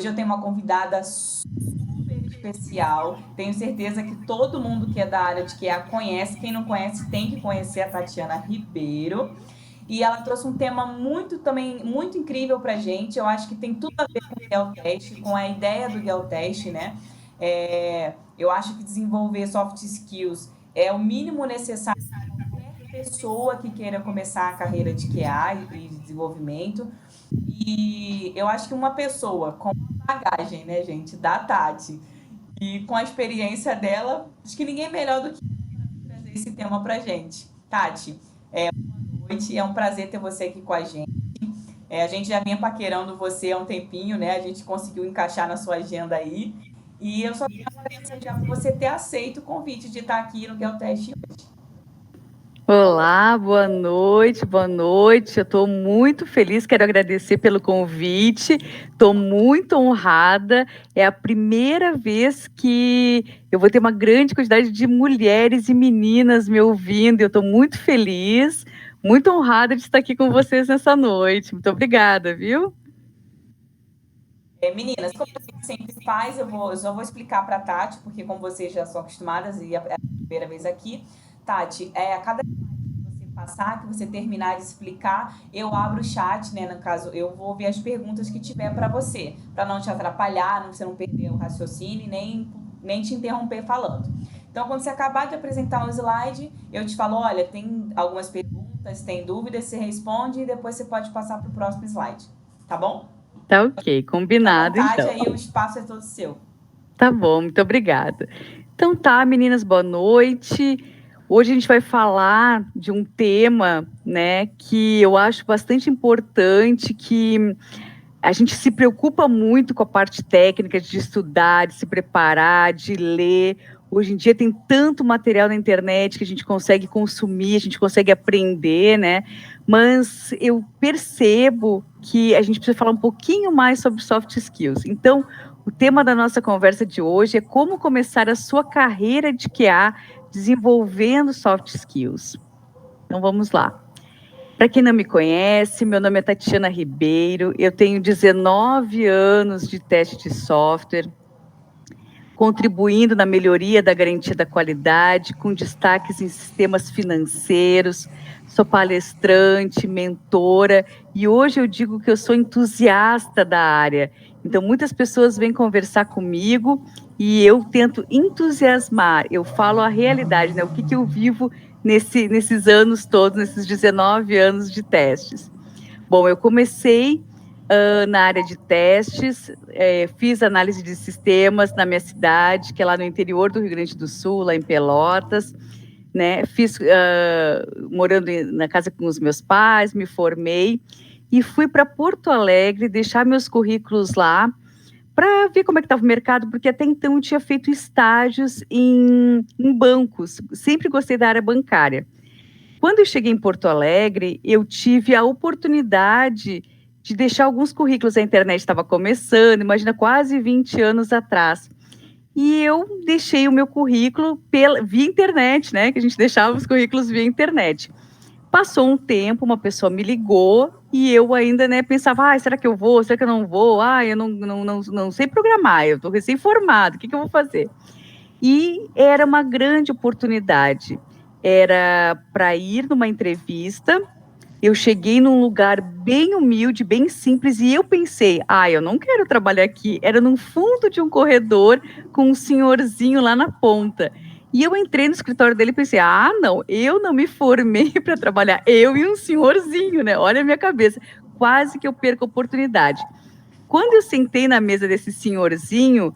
Hoje eu tenho uma convidada super especial. Tenho certeza que todo mundo que é da área de QA conhece. Quem não conhece tem que conhecer a Tatiana Ribeiro. E ela trouxe um tema muito incrível para a gente. Eu acho que tem tudo a ver com o Geotest, com a ideia do Geotest, né? Eu acho que desenvolver soft skills é o mínimo necessário para qualquer pessoa que queira começar a carreira de QA e de desenvolvimento. E eu acho que uma pessoa com a bagagem, né, gente, da Tati, e com a experiência dela, acho que ninguém melhor do que trazer esse tema pra gente. Tati, boa noite, é um prazer ter você aqui com a gente. A gente já vinha paquerando você há um tempinho, né? A gente conseguiu encaixar na sua agenda aí. E eu só queria agradecer já por você ter aceito o convite de estar aqui no Geotest hoje. Olá, boa noite, boa noite. Eu estou muito feliz, quero agradecer pelo convite. Estou muito honrada. É a primeira vez que eu vou ter uma grande quantidade de mulheres e meninas me ouvindo. Eu estou muito feliz, muito honrada de estar aqui com vocês nessa noite. Muito obrigada, viu? Meninas, como a gente sempre faz, eu só vou explicar para a Tati, porque como vocês já são acostumadas e é a primeira vez aqui, Tati, a cada você passar, que você terminar de explicar, eu abro o chat, né? No caso, eu vou ver as perguntas que tiver para você, para não te atrapalhar, você não perder o raciocínio, nem te interromper falando. Então, quando você acabar de apresentar um slide, eu te falo, olha, tem algumas perguntas, tem dúvidas, você responde e depois você pode passar para o próximo slide, tá bom? Tá ok, Fica à combinado vontade, então. aí o espaço é todo seu. Tá bom, muito obrigada. Então tá, meninas, boa noite. Hoje a gente vai falar de um tema, né, que eu acho bastante importante, que a gente se preocupa muito com a parte técnica de estudar, de se preparar, de ler. Hoje em dia tem tanto material na internet que a gente consegue consumir, a gente consegue aprender, né? Mas eu percebo que a gente precisa falar um pouquinho mais sobre soft skills. Então, o tema da nossa conversa de hoje é como começar a sua carreira de QA desenvolvendo soft skills. Então, vamos lá. Para quem não me conhece, meu nome é Tatiana Ribeiro, eu tenho 19 anos de teste de software, contribuindo na melhoria da garantia da qualidade, com destaques em sistemas financeiros, sou palestrante, mentora, e hoje eu digo que eu sou entusiasta da área. Então, muitas pessoas vêm conversar comigo e eu tento entusiasmar, eu falo a realidade, né? O que eu vivo nesses anos todos, nesses 19 anos de testes. Bom, eu comecei na área de testes, fiz análise de sistemas na minha cidade, que é lá no interior do Rio Grande do Sul, lá em Pelotas, né? Fiz morando na casa com os meus pais, me formei e fui para Porto Alegre deixar meus currículos lá para ver como é que estava o mercado, porque até então eu tinha feito estágios em bancos, sempre gostei da área bancária. Quando eu cheguei em Porto Alegre, eu tive a oportunidade de deixar alguns currículos, a internet estava começando, imagina, quase 20 anos atrás. E eu deixei o meu currículo via internet, né? Que a gente deixava os currículos via internet. Passou um tempo, uma pessoa me ligou e eu ainda, né, pensava, será que eu vou? Será que eu não vou? Eu não sei programar, eu estou recém-formado, o que eu vou fazer? E era uma grande oportunidade. Era para ir numa entrevista. Eu cheguei num lugar bem humilde, bem simples, e eu pensei, eu não quero trabalhar aqui. Era no fundo de um corredor com um senhorzinho lá na ponta. E eu entrei no escritório dele e pensei, não, eu não me formei para trabalhar, eu e um senhorzinho, né? Olha a minha cabeça, quase que eu perco a oportunidade. Quando eu sentei na mesa desse senhorzinho,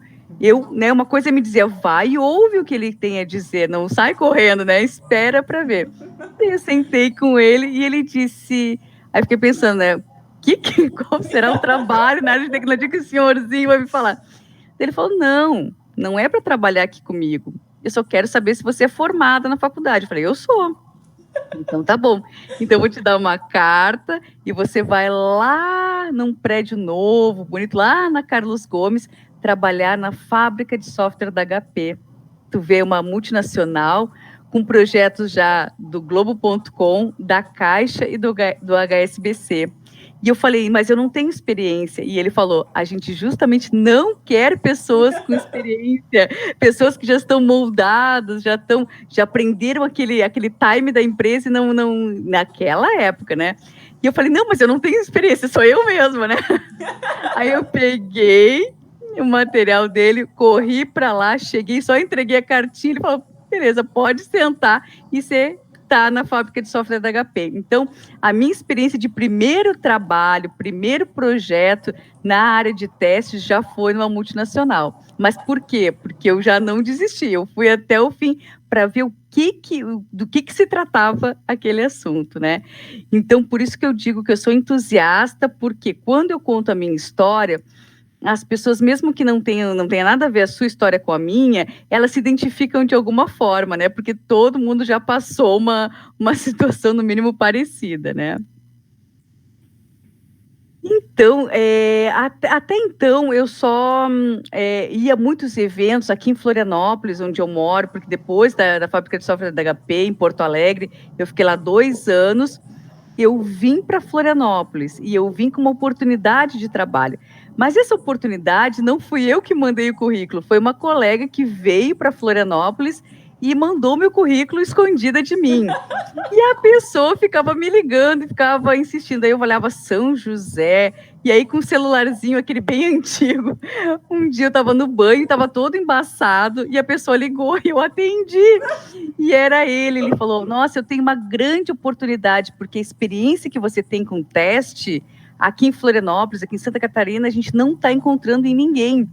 uma coisa me dizia, vai e ouve o que ele tem a dizer, não sai correndo, né? Espera para ver. E eu sentei com ele e ele disse, aí fiquei pensando, né? Qual será o trabalho na área de tecnologia que o senhorzinho vai me falar? Ele falou, não é para trabalhar aqui comigo. Eu só quero saber se você é formada na faculdade. Eu falei, eu sou. Então tá bom. Então eu vou te dar uma carta e você vai lá num prédio novo, bonito, lá na Carlos Gomes, trabalhar na fábrica de software da HP. Tu vê uma multinacional com projetos já do Globo.com, da Caixa e do HSBC. E eu falei, mas eu não tenho experiência. E ele falou, a gente justamente não quer pessoas com experiência, pessoas que já estão moldadas, já aprenderam aquele time da empresa e não, naquela época, né? E eu falei, não, mas eu não tenho experiência, sou eu mesma, né? Aí eu peguei o material dele, corri para lá, cheguei, só entreguei a cartinha, ele falou, beleza, pode sentar e você está na fábrica de software da HP. Então, a minha experiência de primeiro trabalho, primeiro projeto na área de testes já foi numa multinacional. Mas por quê? Porque eu já não desisti, eu fui até o fim para ver do que se tratava aquele assunto, né? Então, por isso que eu digo que eu sou entusiasta, porque quando eu conto a minha história, as pessoas, mesmo que não tenha nada a ver a sua história com a minha, elas se identificam de alguma forma, né? Porque todo mundo já passou uma situação, no mínimo, parecida, né? Então, até então, eu só ia a muitos eventos aqui em Florianópolis, onde eu moro, porque depois da fábrica de software da HP, em Porto Alegre, eu fiquei lá 2 anos, eu vim para Florianópolis, e eu vim com uma oportunidade de trabalho. Mas essa oportunidade não fui eu que mandei o currículo, foi uma colega que veio para Florianópolis e mandou meu currículo escondida de mim. E a pessoa ficava me ligando e ficava insistindo. Aí eu olhava São José, e aí com o celularzinho, aquele bem antigo. Um dia eu estava no banho, estava todo embaçado, e a pessoa ligou e eu atendi. E era ele falou, nossa, eu tenho uma grande oportunidade, porque a experiência que você tem com teste, aqui em Florianópolis, aqui em Santa Catarina, a gente não está encontrando em ninguém.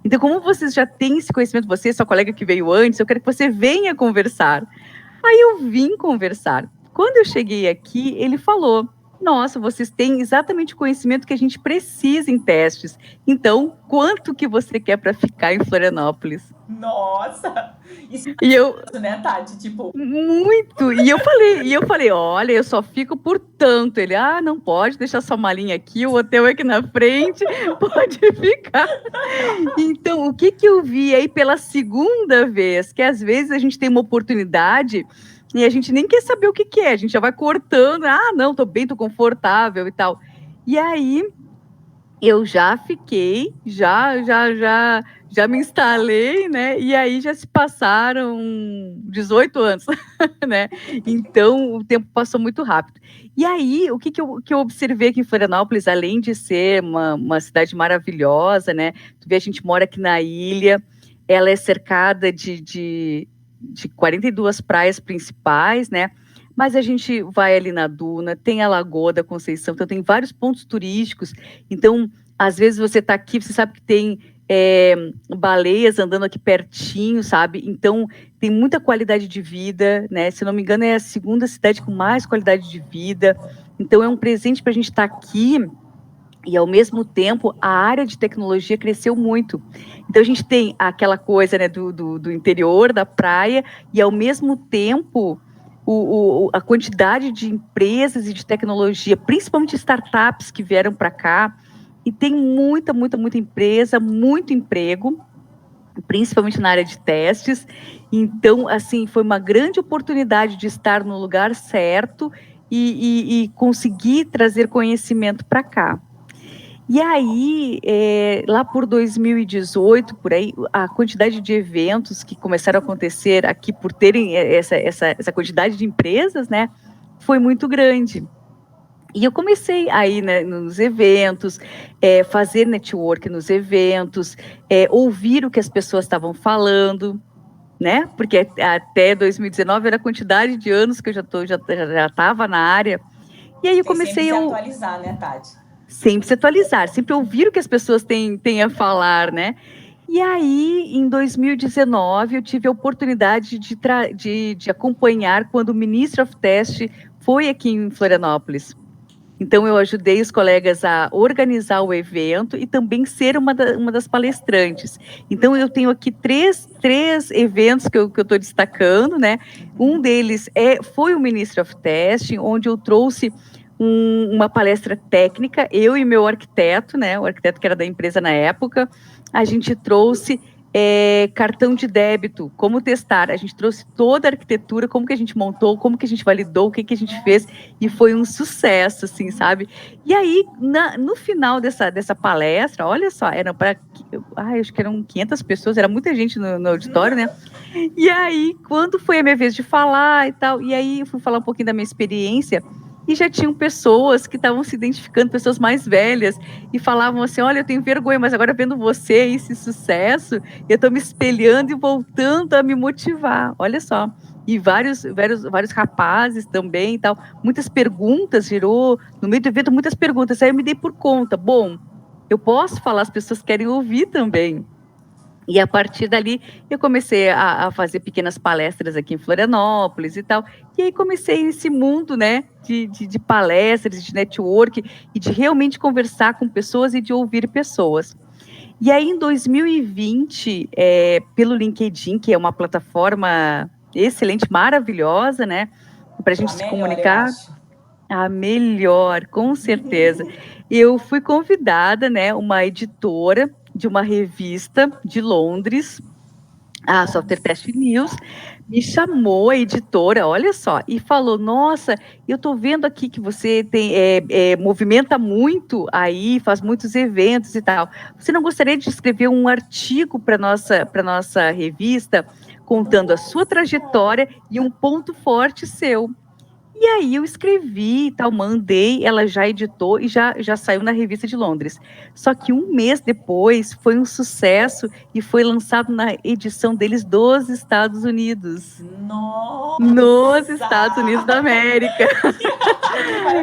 Então, como vocês já têm esse conhecimento, você, sua colega que veio antes, eu quero que você venha conversar. Aí eu vim conversar. Quando eu cheguei aqui, ele falou, nossa, vocês têm exatamente o conhecimento que a gente precisa em testes. Então, quanto que você quer para ficar em Florianópolis? Nossa! Isso E eu, né, Tati? Tipo, muito. E eu falei, olha, eu só fico por tanto. Ele, não pode deixar sua malinha aqui, o hotel é aqui na frente, pode ficar. Então, o que eu vi aí pela segunda vez, que às vezes a gente tem uma oportunidade e a gente nem quer saber o que é, a gente já vai cortando, não, tô bem, tô confortável e tal. E aí, eu já fiquei, já me instalei, né? E aí já se passaram 18 anos, né? Então o tempo passou muito rápido. E aí, o que eu observei aqui em Florianópolis, além de ser uma cidade maravilhosa, né? Tu vê, a gente mora aqui na ilha, ela é cercada de 42 praias principais, né? Mas a gente vai ali na Duna, tem a Lagoa da Conceição, então tem vários pontos turísticos. Então, às vezes você está aqui, você sabe que tem baleias andando aqui pertinho, sabe? Então, tem muita qualidade de vida, né? Se não me engano, é a segunda cidade com mais qualidade de vida. Então, é um presente para a gente estar aqui e, ao mesmo tempo, a área de tecnologia cresceu muito. Então, a gente tem aquela coisa, né, do interior, da praia, e, ao mesmo tempo, a quantidade de empresas e de tecnologia, principalmente startups que vieram para cá, e tem muita empresa, muito emprego, principalmente na área de testes. Então, assim, foi uma grande oportunidade de estar no lugar certo e conseguir trazer conhecimento para cá. E aí, lá por 2018, por aí, a quantidade de eventos que começaram a acontecer aqui, por terem essa quantidade de empresas, né, foi muito grande. E eu comecei aí, né, nos eventos, fazer network nos eventos, ouvir o que as pessoas estavam falando, né? Porque até 2019 era a quantidade de anos que eu já estava na área. E aí eu comecei sempre se atualizar, né, Tati? Sempre se atualizar, sempre ouvir o que as pessoas têm a falar, né? E aí, em 2019, eu tive a oportunidade de acompanhar quando o Ministry of Test foi aqui em Florianópolis. Então, eu ajudei os colegas a organizar o evento e também ser uma das palestrantes. Então, eu tenho aqui três eventos que eu estou destacando, né? Um deles foi o Ministry of Testing, onde eu trouxe uma palestra técnica, eu e meu arquiteto, né? O arquiteto que era da empresa na época, a gente trouxe cartão de débito, como testar. A gente trouxe toda a arquitetura, como que a gente montou, como que a gente validou, o que que a gente fez, e foi um sucesso, assim, sabe? E aí, no final dessa palestra, olha só, acho que eram 500 pessoas, era muita gente no auditório, né? E aí, quando foi a minha vez de falar e tal, e aí eu fui falar um pouquinho da minha experiência, e já tinham pessoas que estavam se identificando, pessoas mais velhas, e falavam assim, olha, eu tenho vergonha, mas agora vendo você, esse sucesso, eu estou me espelhando e voltando a me motivar, olha só. E vários rapazes também e tal, muitas perguntas, gerou, no meio do evento, muitas perguntas, aí eu me dei por conta, bom, eu posso falar, as pessoas querem ouvir também. E a partir dali, eu comecei a fazer pequenas palestras aqui em Florianópolis e tal. E aí comecei esse mundo, né, de palestras, de network, e de realmente conversar com pessoas e de ouvir pessoas. E aí, em 2020, pelo LinkedIn, que é uma plataforma excelente, maravilhosa, né, para a gente se comunicar. A melhor, com certeza. Eu fui convidada, né, uma editora de uma revista de Londres, a Software Test News, me chamou, a editora, olha só, e falou, nossa, eu estou vendo aqui que você movimenta muito aí, faz muitos eventos e tal. Você não gostaria de escrever um artigo para nossa revista, contando a sua trajetória e um ponto forte seu? E aí eu escrevi e tal, mandei, ela já editou e já saiu na revista de Londres. Só que um mês depois foi um sucesso e foi lançado na edição deles dos Estados Unidos. Nossa! Nos Estados Unidos da América.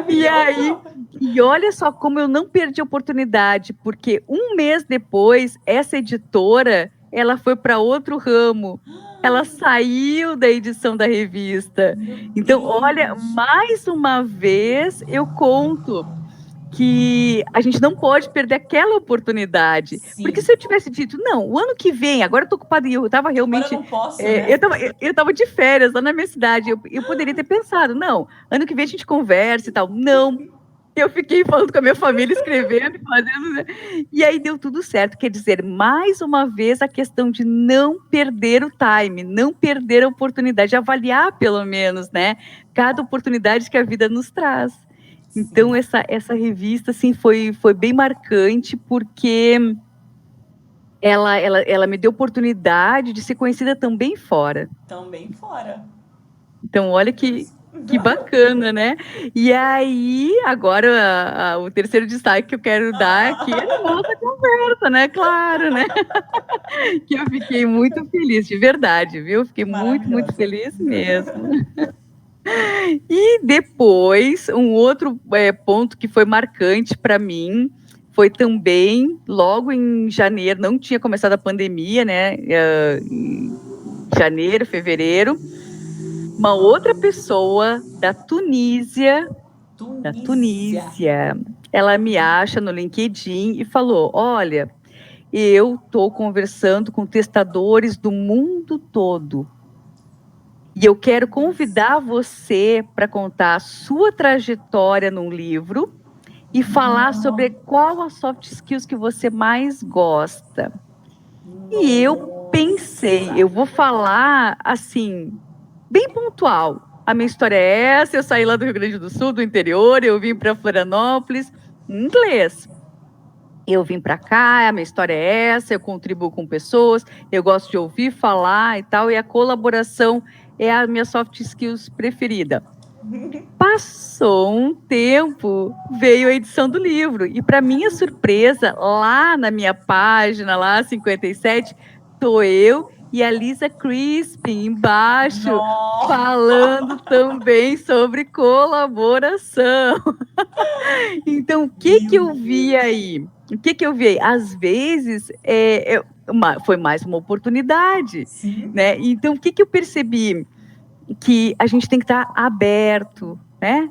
E aí, e olha só como eu não perdi a oportunidade, porque um mês depois, essa editora, ela foi para outro ramo. Ela saiu da edição da revista. Então, olha, mais uma vez eu conto que a gente não pode perder aquela oportunidade. Sim. Porque se eu tivesse dito, não, o ano que vem, agora eu tô ocupada e eu estava realmente... Agora eu não posso, né? Eu tava de férias lá na minha cidade, eu poderia ter pensado, não, ano que vem a gente conversa e tal. Não, eu fiquei falando com a minha família, escrevendo, fazendo, né? E aí deu tudo certo. Quer dizer, mais uma vez, a questão de não perder o time, não perder a oportunidade, de avaliar pelo menos, né? Cada oportunidade que a vida nos traz. Então, essa revista, assim, foi bem marcante, porque ela me deu oportunidade de ser conhecida também fora. Também fora. Então, olha que bacana, né? E aí, agora, o terceiro destaque que eu quero dar aqui é a nossa conversa, né? Claro, né? Que eu fiquei muito feliz, de verdade, viu? Fiquei muito, muito feliz mesmo. E depois, um outro ponto que foi marcante para mim foi também, logo em janeiro, não tinha começado a pandemia, né? Em janeiro, fevereiro, uma outra pessoa da Tunísia, ela me acha no LinkedIn e falou, olha, eu estou conversando com testadores do mundo todo e eu quero convidar você para contar a sua trajetória num livro e falar sobre qual a soft skills que você mais gosta. E eu pensei, eu vou falar assim, bem pontual. A minha história é essa, eu saí lá do Rio Grande do Sul, do interior, eu vim para Florianópolis, em inglês. Eu vim para cá, a minha história é essa, eu contribuo com pessoas, eu gosto de ouvir falar e tal, e a colaboração é a minha soft skills preferida. Passou um tempo, veio a edição do livro, e para minha surpresa, lá na minha página, lá 57, estou eu e a Lisa Crispin embaixo, falando também sobre colaboração. Então, o que eu vi aí? O que eu vi aí? Às vezes, foi mais uma oportunidade, né? Então, o que eu percebi? Que a gente tem que estar aberto, né?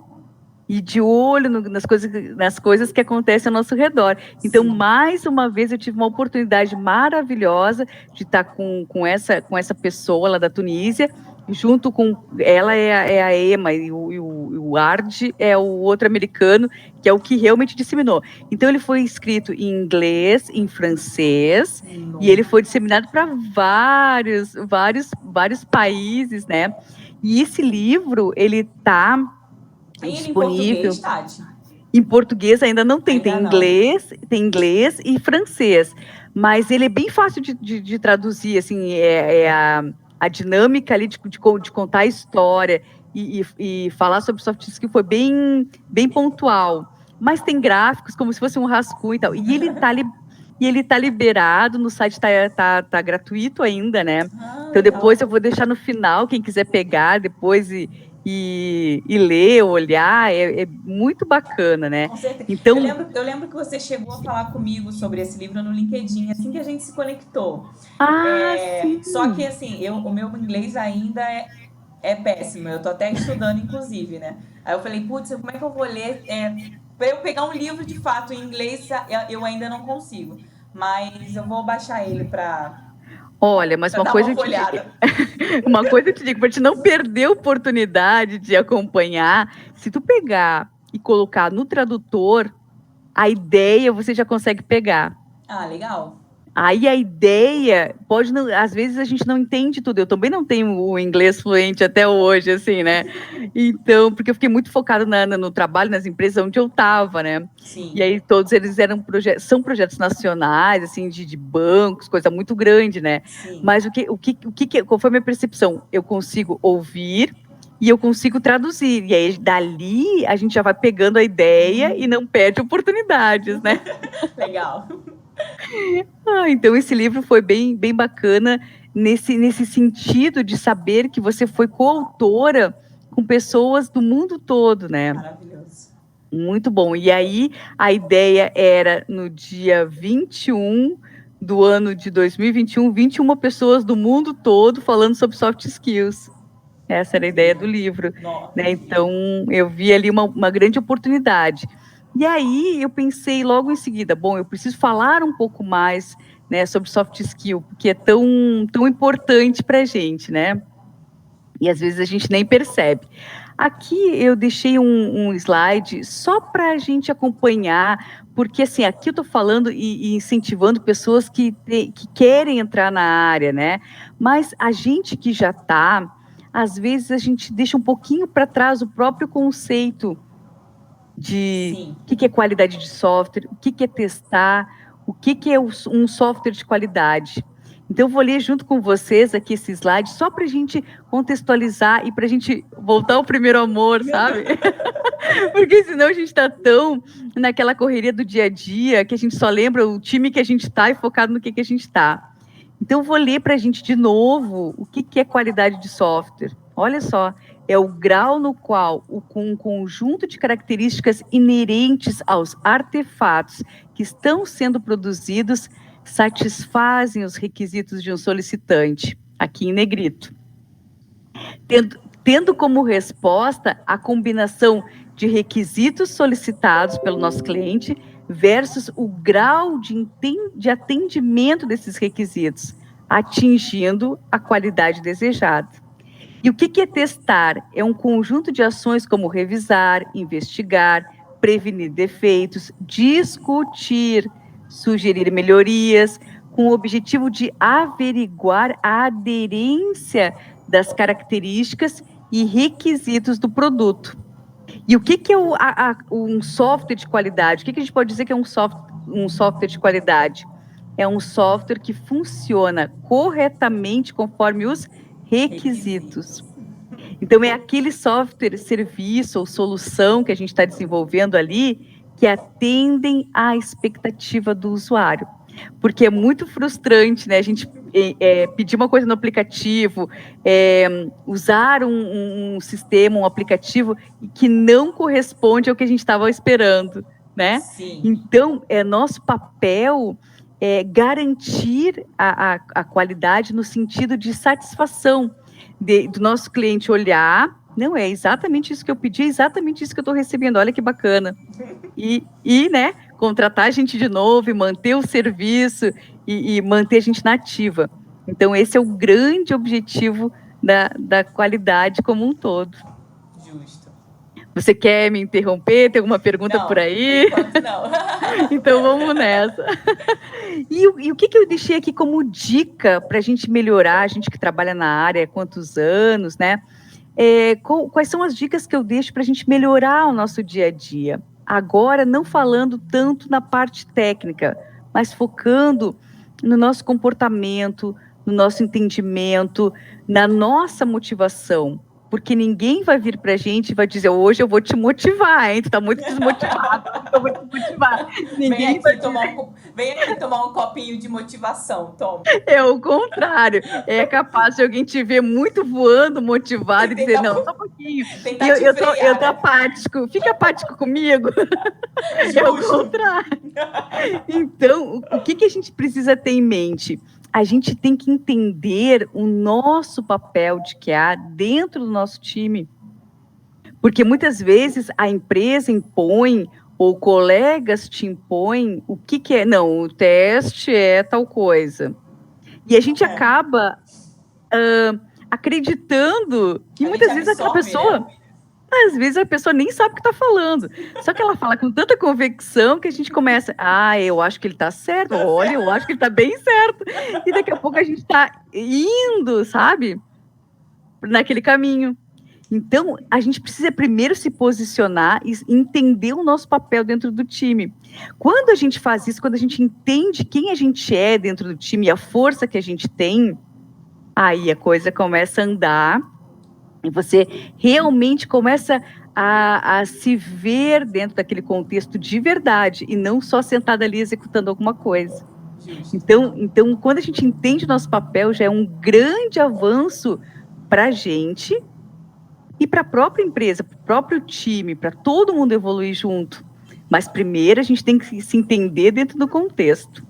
E de olho nas coisas que acontecem ao nosso redor. Então, mais uma vez, eu tive uma oportunidade maravilhosa de estar com essa pessoa lá da Tunísia, junto com ela é a Emma e o Ard é o outro americano, que é o que realmente disseminou. Então ele foi escrito em inglês, em francês, e ele foi disseminado para vários países, né? E esse livro, ele tá Tem ele em disponível português, Tati? em português ainda não tem, Ainda tem inglês e francês, mas ele é bem fácil de traduzir, assim, a dinâmica ali de contar a história e falar sobre soft skills que foi bem pontual, mas tem gráficos como se fosse um rascunho e tal, e ele tá liberado, no site tá gratuito ainda, né? Então depois eu vou deixar no final, quem quiser pegar depois e ler, olhar, é muito bacana, né? Com certeza. Então, eu lembro que você chegou a falar comigo sobre esse livro no LinkedIn, assim que a gente se conectou. sim. Só que, assim, o meu inglês ainda é péssimo. Eu tô até estudando, inclusive, né? Aí eu falei, putz, como é que eu vou ler? Para eu pegar um livro de fato em inglês, eu ainda não consigo. Mas eu vou baixar ele para olha, mas uma coisa eu te digo, para te não perder a oportunidade de acompanhar, se tu pegar e colocar no tradutor, a ideia você já consegue pegar. Ah, legal. Aí a ideia pode não, às vezes a gente não entende tudo. Eu também não tenho o inglês fluente até hoje, assim, né? Então, porque eu fiquei muito focada no trabalho, nas empresas onde eu estava, né? Sim. E aí todos eles são projetos nacionais, assim, de bancos, coisa muito grande, né? Sim. Mas qual foi a minha percepção? Eu consigo ouvir e eu consigo traduzir. E aí, dali, a gente já vai pegando a ideia e não perde oportunidades, né? Legal. Então esse livro foi bem bacana nesse sentido de saber que você foi coautora com pessoas do mundo todo, né? Maravilhoso. Muito bom. E aí a ideia era no dia 21 do ano de 2021, 21 pessoas do mundo todo falando sobre soft skills. Essa era a ideia do livro, né? Então eu vi ali uma grande oportunidade. E aí eu pensei logo em seguida, bom, eu preciso falar um pouco mais, né, sobre soft skill, porque é tão importante para a gente, né? E às vezes a gente nem percebe. Aqui eu deixei um slide só para a gente acompanhar, porque assim, aqui eu estou falando e incentivando pessoas que querem entrar na área, né? Mas a gente que já está, às vezes a gente deixa um pouquinho para trás o próprio conceito de o que é qualidade de software, o que é testar, o que é um software de qualidade. Então, eu vou ler junto com vocês aqui esse slide, só para a gente contextualizar e para a gente voltar ao primeiro amor, sabe? Porque senão a gente está tão naquela correria do dia a dia que a gente só lembra o time que a gente está e focado no que a gente está. Então, eu vou ler para a gente de novo o que é qualidade de software. Olha só, é o grau no qual um conjunto de características inerentes aos artefatos que estão sendo produzidos satisfazem os requisitos de um solicitante, aqui em negrito. Tendo como resposta a combinação de requisitos solicitados pelo nosso cliente versus o grau de atendimento desses requisitos, atingindo a qualidade desejada. E o que é testar? É um conjunto de ações como revisar, investigar, prevenir defeitos, discutir, sugerir melhorias, com o objetivo de averiguar a aderência das características e requisitos do produto. E o que é um software de qualidade? O que a gente pode dizer que é um software de qualidade? É um software que funciona corretamente conforme os requisitos. Então, é aquele software, serviço ou solução que a gente está desenvolvendo ali que atendem à expectativa do usuário. Porque é muito frustrante, né? A gente pedir uma coisa no aplicativo, usar um sistema, um aplicativo que não corresponde ao que a gente estava esperando, né? Sim. Então, é nosso papel garantir a qualidade no sentido de satisfação do nosso cliente olhar, não, é exatamente isso que eu pedi, é exatamente isso que eu estou recebendo, olha que bacana. E né, contratar a gente de novo e manter o serviço e manter a gente na ativa. Então, esse é o grande objetivo da qualidade como um todo. Justo. Você quer me interromper? Tem alguma pergunta Não, por aí? por enquanto não. Então vamos nessa. E o que eu deixei aqui como dica para a gente melhorar, a gente que trabalha na área há quantos anos, né? Quais são as dicas que eu deixo para a gente melhorar o nosso dia a dia? Agora, não falando tanto na parte técnica, mas focando no nosso comportamento, no nosso entendimento, na nossa motivação. Porque ninguém vai vir para a gente e vai dizer, hoje eu vou te motivar, hein? Tu tá muito desmotivado, eu vou te motivar. Ninguém vem aqui tomar um copinho de motivação, toma. É o contrário. É capaz de alguém te ver muito voando, motivado, e dizer, não, só um pouquinho. Eu tô apático. Fica apático comigo. É o contrário. Então, o que a gente precisa ter em mente? A gente tem que entender o nosso papel de QA dentro do nosso time. Porque muitas vezes a empresa impõe, ou colegas te impõem, o que é? Não, o teste é tal coisa. E a gente acaba acreditando que muitas vezes aquela pessoa... Né? Às vezes a pessoa nem sabe o que está falando. Só que ela fala com tanta convicção que a gente começa, eu acho que ele está certo, olha, eu acho que ele está bem certo. E daqui a pouco a gente está indo, sabe, naquele caminho. Então, a gente precisa primeiro se posicionar e entender o nosso papel dentro do time. Quando a gente faz isso, quando a gente entende quem a gente é dentro do time e a força que a gente tem, aí a coisa começa a andar. E você realmente começa a se ver dentro daquele contexto de verdade e não só sentada ali executando alguma coisa. Então, quando a gente entende o nosso papel, já é um grande avanço para a gente e para a própria empresa, para o próprio time, para todo mundo evoluir junto. Mas primeiro a gente tem que se entender dentro do contexto.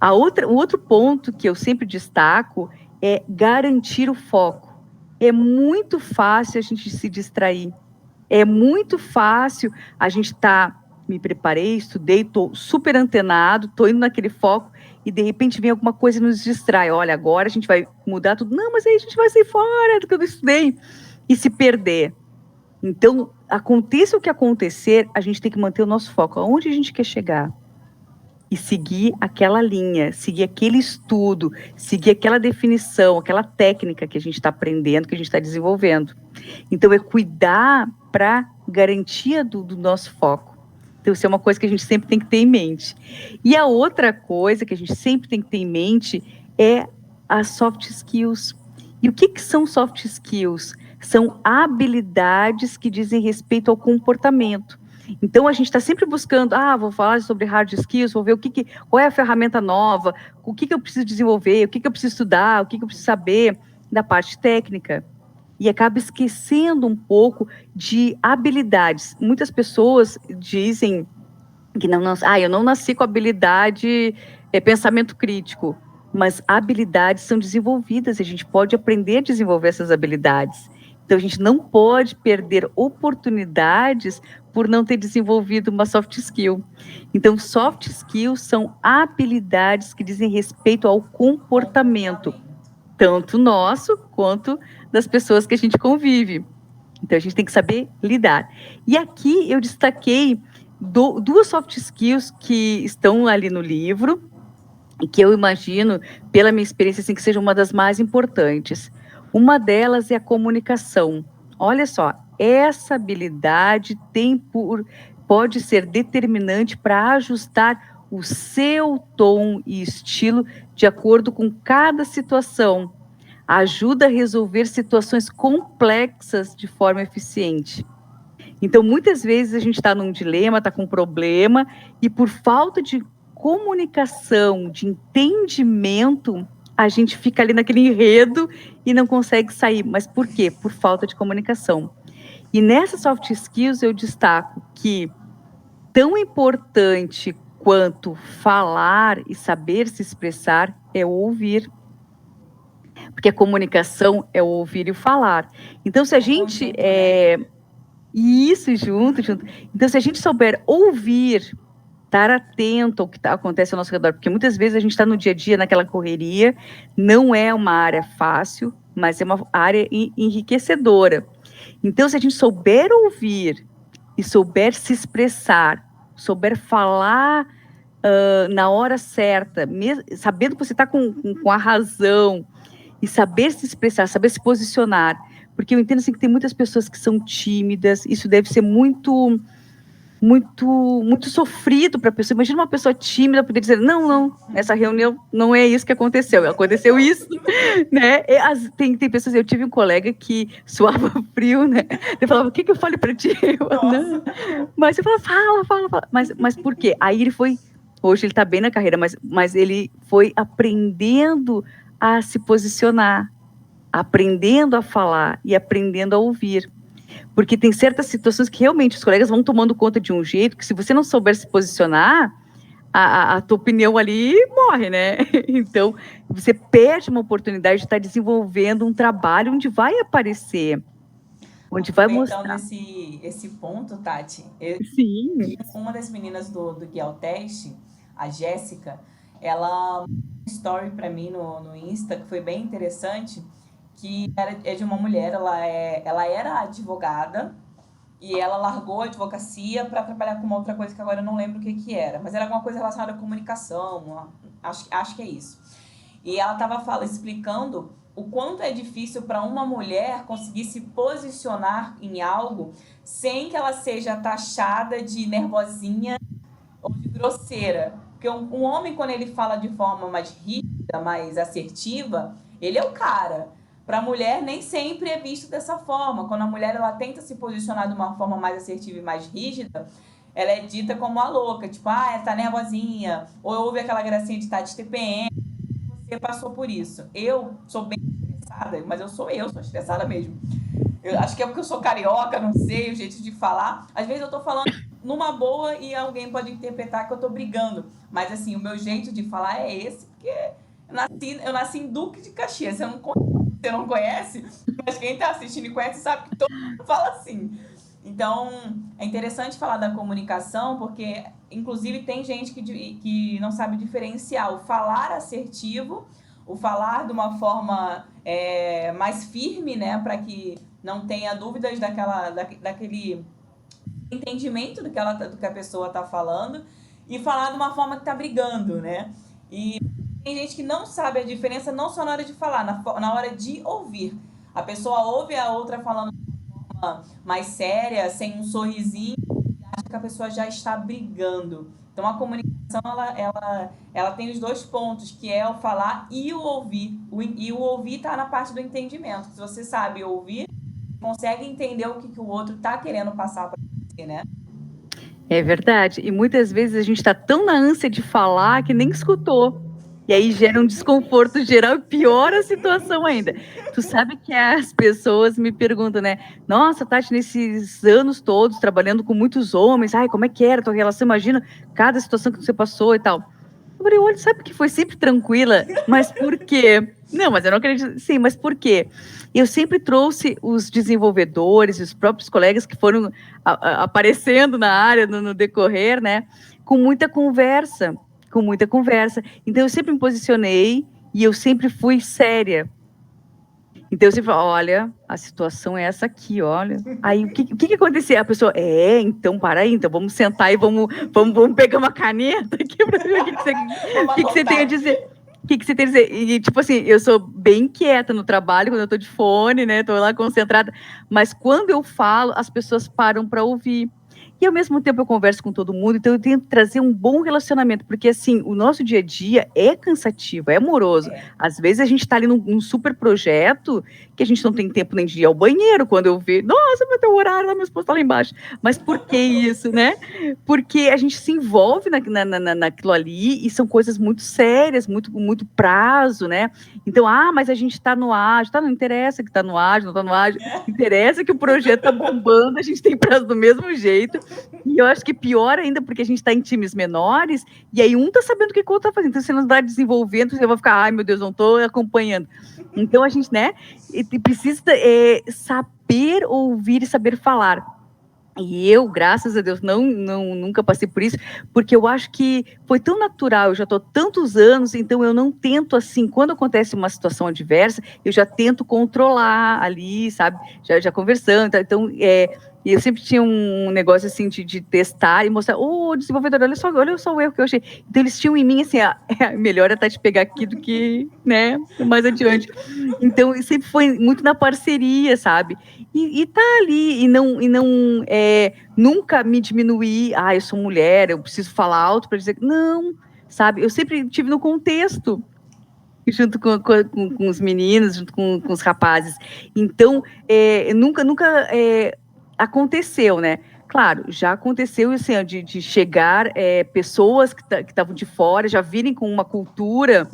O outro ponto que eu sempre destaco é garantir o foco. É muito fácil a gente se distrair. É muito fácil a gente me preparei, estudei, estou super antenado, estou indo naquele foco e de repente vem alguma coisa e nos distrai. Olha, agora a gente vai mudar tudo. Não, mas aí a gente vai sair fora do que eu estudei e se perder. Então, aconteça o que acontecer, a gente tem que manter o nosso foco. Aonde a gente quer chegar? E seguir aquela linha, seguir aquele estudo, seguir aquela definição, aquela técnica que a gente está aprendendo, que a gente está desenvolvendo. Então, é cuidar para garantia do nosso foco. Então, isso é uma coisa que a gente sempre tem que ter em mente. E a outra coisa que a gente sempre tem que ter em mente é as soft skills. E o que são soft skills? São habilidades que dizem respeito ao comportamento. Então, a gente está sempre buscando, vou falar sobre hard skills, vou ver qual é a ferramenta nova, o que eu preciso desenvolver, o que eu preciso estudar, o que eu preciso saber da parte técnica. E acaba esquecendo um pouco de habilidades. Muitas pessoas dizem que eu não nasci com habilidade, pensamento crítico, mas habilidades são desenvolvidas, a gente pode aprender a desenvolver essas habilidades. Então, a gente não pode perder oportunidades por não ter desenvolvido uma soft skill. Então, soft skills são habilidades que dizem respeito ao comportamento, tanto nosso quanto das pessoas que a gente convive. Então, a gente tem que saber lidar. E aqui eu destaquei duas soft skills que estão ali no livro, e que eu imagino, pela minha experiência, assim, que seja uma das mais importantes. Uma delas é a comunicação. Olha só, essa habilidade pode ser determinante para ajustar o seu tom e estilo de acordo com cada situação. Ajuda a resolver situações complexas de forma eficiente. Então, muitas vezes a gente está num dilema, está com um problema, e por falta de comunicação, de entendimento, a gente fica ali naquele enredo e não consegue sair. Mas por quê? Por falta de comunicação. E nessas soft skills eu destaco que tão importante quanto falar e saber se expressar é o ouvir. Porque a comunicação é o ouvir e o falar. Então, se a gente... Isso, junto. Então, se a gente souber ouvir, estar atento ao que acontece ao nosso redor, porque muitas vezes a gente está no dia a dia, naquela correria, não é uma área fácil, mas é uma área enriquecedora. Então, se a gente souber ouvir e souber se expressar, souber falar na hora certa, sabendo que você está com a razão, e saber se expressar, saber se posicionar, porque eu entendo assim, que tem muitas pessoas que são tímidas, isso deve ser muito sofrido para a pessoa. Imagina uma pessoa tímida poder dizer, não, nessa reunião não é isso que aconteceu isso, né? Tem pessoas, eu tive um colega que suava frio, né? Eu falava, o que eu falei para ti? Não. Mas eu falava, fala. Mas por quê? Aí ele foi, hoje ele está bem na carreira, mas ele foi aprendendo a se posicionar, aprendendo a falar e aprendendo a ouvir. Porque tem certas situações que realmente os colegas vão tomando conta de um jeito que, se você não souber se posicionar, a tua opinião ali morre, né? Então, você perde uma oportunidade de estar desenvolvendo um trabalho onde vai aparecer, onde vai mostrar. Então, esse ponto, Tati, Sim. Uma das meninas do Guia ao Teste, a Jéssica, ela story para mim no Insta, que foi bem interessante, que é de uma mulher, ela era advogada e ela largou a advocacia para trabalhar com uma outra coisa que agora eu não lembro o que era, mas era alguma coisa relacionada à comunicação, acho que é isso. E ela estava explicando o quanto é difícil para uma mulher conseguir se posicionar em algo sem que ela seja taxada de nervosinha ou de grosseira. Porque um homem, quando ele fala de forma mais rígida, mais assertiva, ele é o cara. Para a mulher, nem sempre é visto dessa forma. Quando a mulher ela tenta se posicionar de uma forma mais assertiva e mais rígida, ela é dita como a louca. Tipo, ela tá nervosinha. Ou ouve aquela gracinha de estar de TPM. Você passou por isso. Eu sou bem estressada, mas eu sou estressada mesmo. Eu acho que é porque eu sou carioca, não sei, o jeito de falar. Às vezes eu tô falando numa boa e alguém pode interpretar que eu tô brigando. Mas, assim, o meu jeito de falar é esse, porque eu nasci em Duque de Caxias. Você não conhece, mas quem tá assistindo e conhece sabe que todo mundo fala assim. Então, é interessante falar da comunicação, porque, inclusive, tem gente que não sabe diferenciar o falar assertivo, o falar de uma forma mais firme, né, para que não tenha dúvidas daquele entendimento do que a pessoa está falando, e falar de uma forma que está brigando, né? E tem gente que não sabe a diferença, não só na hora de falar, na hora de ouvir. A pessoa ouve a outra falando de uma forma mais séria, sem um sorrisinho, e acha que a pessoa já está brigando. Então, a comunicação, ela tem os dois pontos, que é o falar e o ouvir. E o ouvir está na parte do entendimento. Se você sabe ouvir, consegue entender o que o outro está querendo passar para você, né? É verdade. E muitas vezes a gente está tão na ânsia de falar que nem escutou. E aí gera um desconforto geral e piora a situação ainda. Tu sabe que as pessoas me perguntam, né? Nossa, Tati, nesses anos todos, trabalhando com muitos homens, como é que era a tua relação? Imagina cada situação que você passou e tal. Eu falei, olha, sabe que foi sempre tranquila? Mas por quê? Não, mas eu não acredito. Sim, mas por quê? Eu sempre trouxe os desenvolvedores, os próprios colegas que foram aparecendo na área no decorrer, né? Com muita conversa. Então, eu sempre me posicionei e eu sempre fui séria. Então, eu sempre falo, olha, a situação é essa aqui, olha. Aí, o que acontecia? A pessoa, então, para aí, então, vamos sentar e vamos pegar uma caneta aqui para ver o que você tem a dizer. O que você tem a dizer? E, tipo assim, eu sou bem quieta no trabalho, quando eu tô de fone, né, tô lá concentrada. Mas quando eu falo, as pessoas param para ouvir. E, ao mesmo tempo, eu converso com todo mundo, então eu tento trazer um bom relacionamento, porque, assim, o nosso dia a dia é cansativo, é amoroso. Às vezes, a gente está ali num super projeto que a gente não tem tempo nem de ir ao banheiro, quando eu vejo, nossa, vai ter um horário lá, meu esposo está lá embaixo. Mas por que isso, né? Porque a gente se envolve naquilo ali e são coisas muito sérias, muito prazo, né? Então, mas a gente está no ágil, não interessa que está no ágil, não está no ágil, interessa que o projeto está bombando, a gente tem prazo do mesmo jeito. E eu acho que pior ainda, porque a gente está em times menores, e aí um está sabendo o que o outro está fazendo. Então, você não está desenvolvendo, você vai ficar, ai meu Deus, não estou acompanhando. Então, a gente, né, precisa saber ouvir e saber falar. E eu, graças a Deus, nunca passei por isso, porque eu acho que foi tão natural, eu já estou tantos anos, então eu não tento assim, quando acontece uma situação adversa, eu já tento controlar ali, sabe, já conversando, tá? Então, eu sempre tinha um negócio assim de testar e mostrar, desenvolvedor, olha só o erro que eu achei. Então eles tinham em mim assim, melhor é te pegar aqui do que, né, mais adiante. Então, sempre foi muito na parceria, sabe? E tá ali, nunca me diminuir, eu sou mulher, eu preciso falar alto para dizer, não, sabe? Eu sempre tive no contexto, junto com os meninos, junto com os rapazes. Então, nunca aconteceu, né? Claro, já aconteceu assim, de chegar pessoas que estavam de fora, já virem com uma cultura.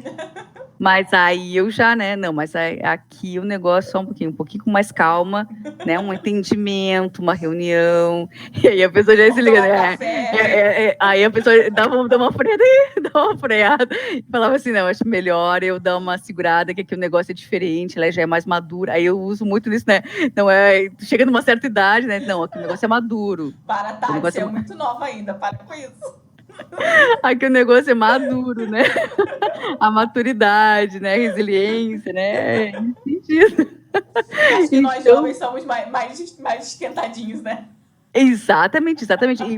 Mas aí eu já, né? Não, mas aqui o negócio é só um pouquinho com mais calma, né? Um entendimento, uma reunião. E aí a pessoa já se liga, né? Aí a pessoa dá uma freada aí, dá uma freada. E falava assim, não, acho melhor eu dar uma segurada, que aqui o negócio é diferente, ela já é mais madura. Aí eu uso muito isso, né? Não chega numa certa idade, né? Não, aqui o negócio é maduro. Para, Tati, você é muito nova ainda, para com isso. Aqui o negócio é maduro, né? A maturidade, né? A resiliência, né? Acho que nós jovens somos mais esquentadinhos, né? Exatamente.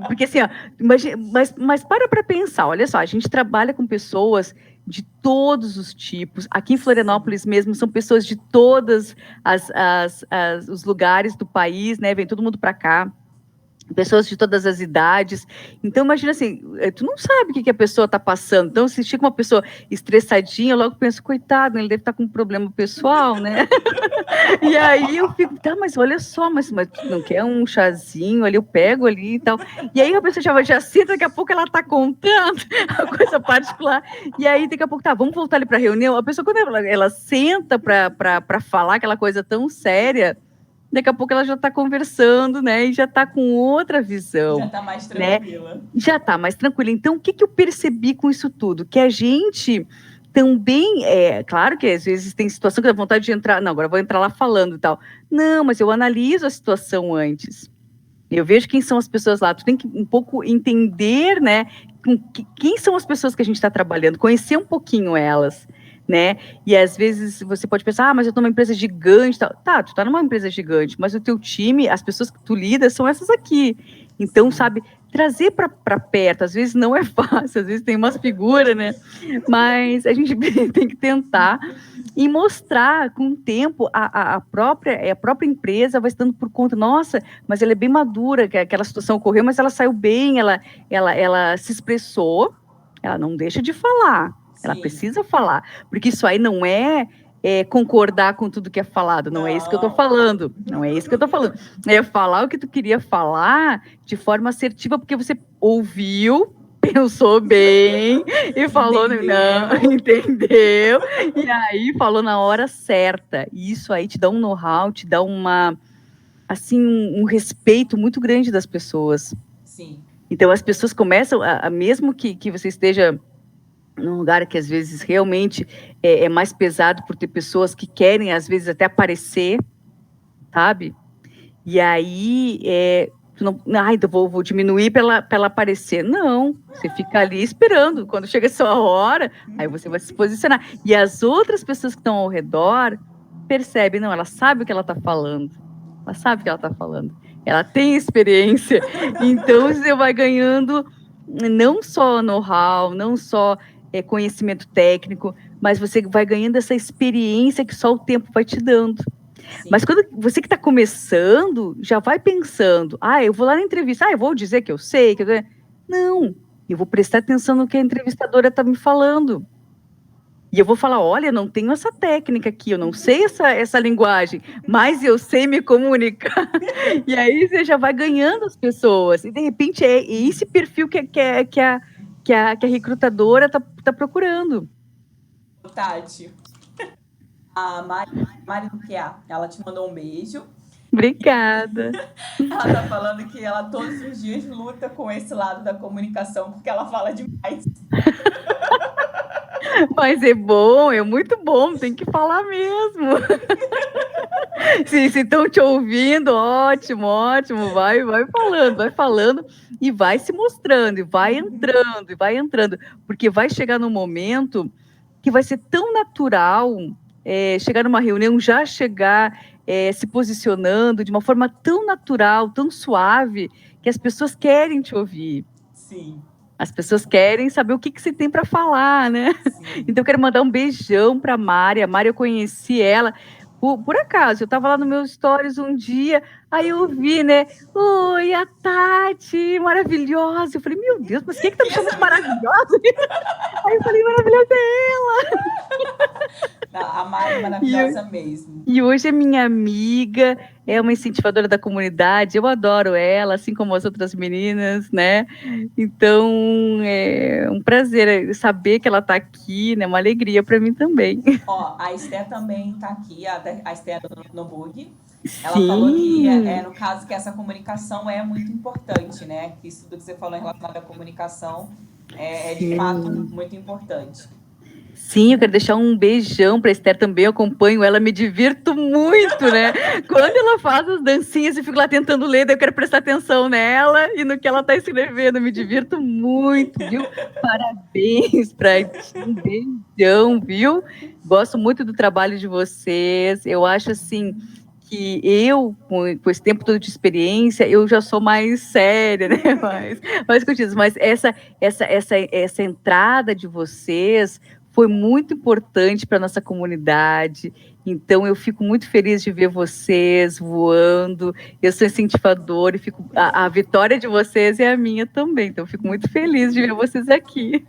Porque assim, mas para pensar, olha só, a gente trabalha com pessoas de todos os tipos. Aqui em Florianópolis mesmo, são pessoas de todos os lugares do país, né? Vem todo mundo para cá. Pessoas de todas as idades. Então, imagina assim, tu não sabe o que a pessoa está passando. Então, se chega uma pessoa estressadinha, eu logo penso, coitado, ele deve estar com um problema pessoal, né? E aí eu fico, mas olha só, mas tu não quer um chazinho ali, eu pego ali e tal. E aí a pessoa já senta, daqui a pouco ela está contando a coisa particular. E aí, daqui a pouco, vamos voltar ali para a reunião. A pessoa, quando ela senta para falar aquela coisa tão séria, daqui a pouco ela já está conversando, né? E já está com outra visão. Já está mais tranquila. Né? Já está mais tranquila. Então, o que eu percebi com isso tudo? Que a gente também, claro que às vezes tem situação que dá vontade de entrar, não, agora eu vou entrar lá falando e tal. Não, mas eu analiso a situação antes. Eu vejo quem são as pessoas lá. Tu tem que um pouco entender, né? Quem são as pessoas que a gente está trabalhando, conhecer um pouquinho elas. Né? E às vezes você pode pensar, mas eu estou numa empresa gigante, tal. Tá, tu está numa empresa gigante, mas o teu time, as pessoas que tu lida são essas aqui. Então, sabe, trazer para perto, às vezes não é fácil, às vezes tem umas figuras, né? Mas a gente tem que tentar e mostrar com o tempo a própria empresa vai estando por conta, nossa, mas ela é bem madura, que aquela situação ocorreu, mas ela saiu bem, ela se expressou, ela não deixa de falar. Ela precisa falar, porque isso aí não é concordar com tudo que é falado, não é isso que eu estou falando, não é isso que eu estou falando. É falar o que tu queria falar de forma assertiva, porque você ouviu, pensou bem e falou, entendeu? E aí falou na hora certa. E isso aí te dá um know-how, te dá um respeito muito grande das pessoas. Sim. Então as pessoas começam, mesmo que você esteja num lugar que às vezes realmente é mais pesado por ter pessoas que querem às vezes até aparecer, sabe? E aí então vou diminuir para ela aparecer. Não, você fica ali esperando. Quando chega a sua hora, aí você vai se posicionar. E as outras pessoas que estão ao redor percebem, não, ela sabe o que ela está falando. Ela sabe o que ela está falando. Ela tem experiência. Então você vai ganhando não só know-how, não só conhecimento técnico, mas você vai ganhando essa experiência que só o tempo vai te dando. Sim. Mas quando você que está começando, já vai pensando, eu vou lá na entrevista, eu vou dizer que eu sei, Não, eu vou prestar atenção no que a entrevistadora está me falando. E eu vou falar, olha, eu não tenho essa técnica aqui, eu não sei essa linguagem, mas eu sei me comunicar. E aí você já vai ganhando as pessoas. E, de repente, é esse perfil que a recrutadora tá procurando. Tati, a Mari Duquia, ela te mandou um beijo. Obrigada. Ela tá falando que ela todos os dias luta com esse lado da comunicação, porque ela fala demais. Mas é bom, é muito bom, tem que falar mesmo. Se estão te ouvindo, ótimo, ótimo, vai falando e vai se mostrando, e vai entrando, porque vai chegar num momento que vai ser tão natural, chegar numa reunião, já chegar se posicionando de uma forma tão natural, tão suave, que as pessoas querem te ouvir. Sim. As pessoas querem saber o que você tem para falar, né? Sim. Então, eu quero mandar um beijão para a Mari. A Mari, eu conheci ela por acaso. Eu estava lá no meu stories um dia, aí eu vi, né? Oi, a Tati, maravilhosa. Eu falei, meu Deus, mas quem é que tá me chamando de maravilhosa? Aí eu falei, maravilhosa é ela. A Mari é maravilhosa mesmo. E hoje é minha amiga, é uma incentivadora da comunidade, eu adoro ela, assim como as outras meninas, né? Então, é um prazer saber que ela está aqui, né? Uma alegria para mim também. Ó, a Esther também está aqui, a Esther no Bug. Ela Sim. falou que, no caso, que essa comunicação é muito importante, né? Que isso do que você falou em relação à comunicação é de fato muito importante. Sim, eu quero deixar um beijão para a Esther também, eu acompanho ela, me divirto muito, né? Quando ela faz as dancinhas, eu fico lá tentando ler, daí eu quero prestar atenção nela e no que ela está escrevendo, eu me divirto muito, viu? Parabéns para ti, um beijão, viu? Gosto muito do trabalho de vocês, eu acho assim que eu, com esse tempo todo de experiência, eu já sou mais séria, né? Mais contidas, mas essa entrada de vocês foi muito importante para a nossa comunidade, então eu fico muito feliz de ver vocês voando, eu sou incentivadora e a vitória de vocês é a minha também, então eu fico muito feliz de ver vocês aqui.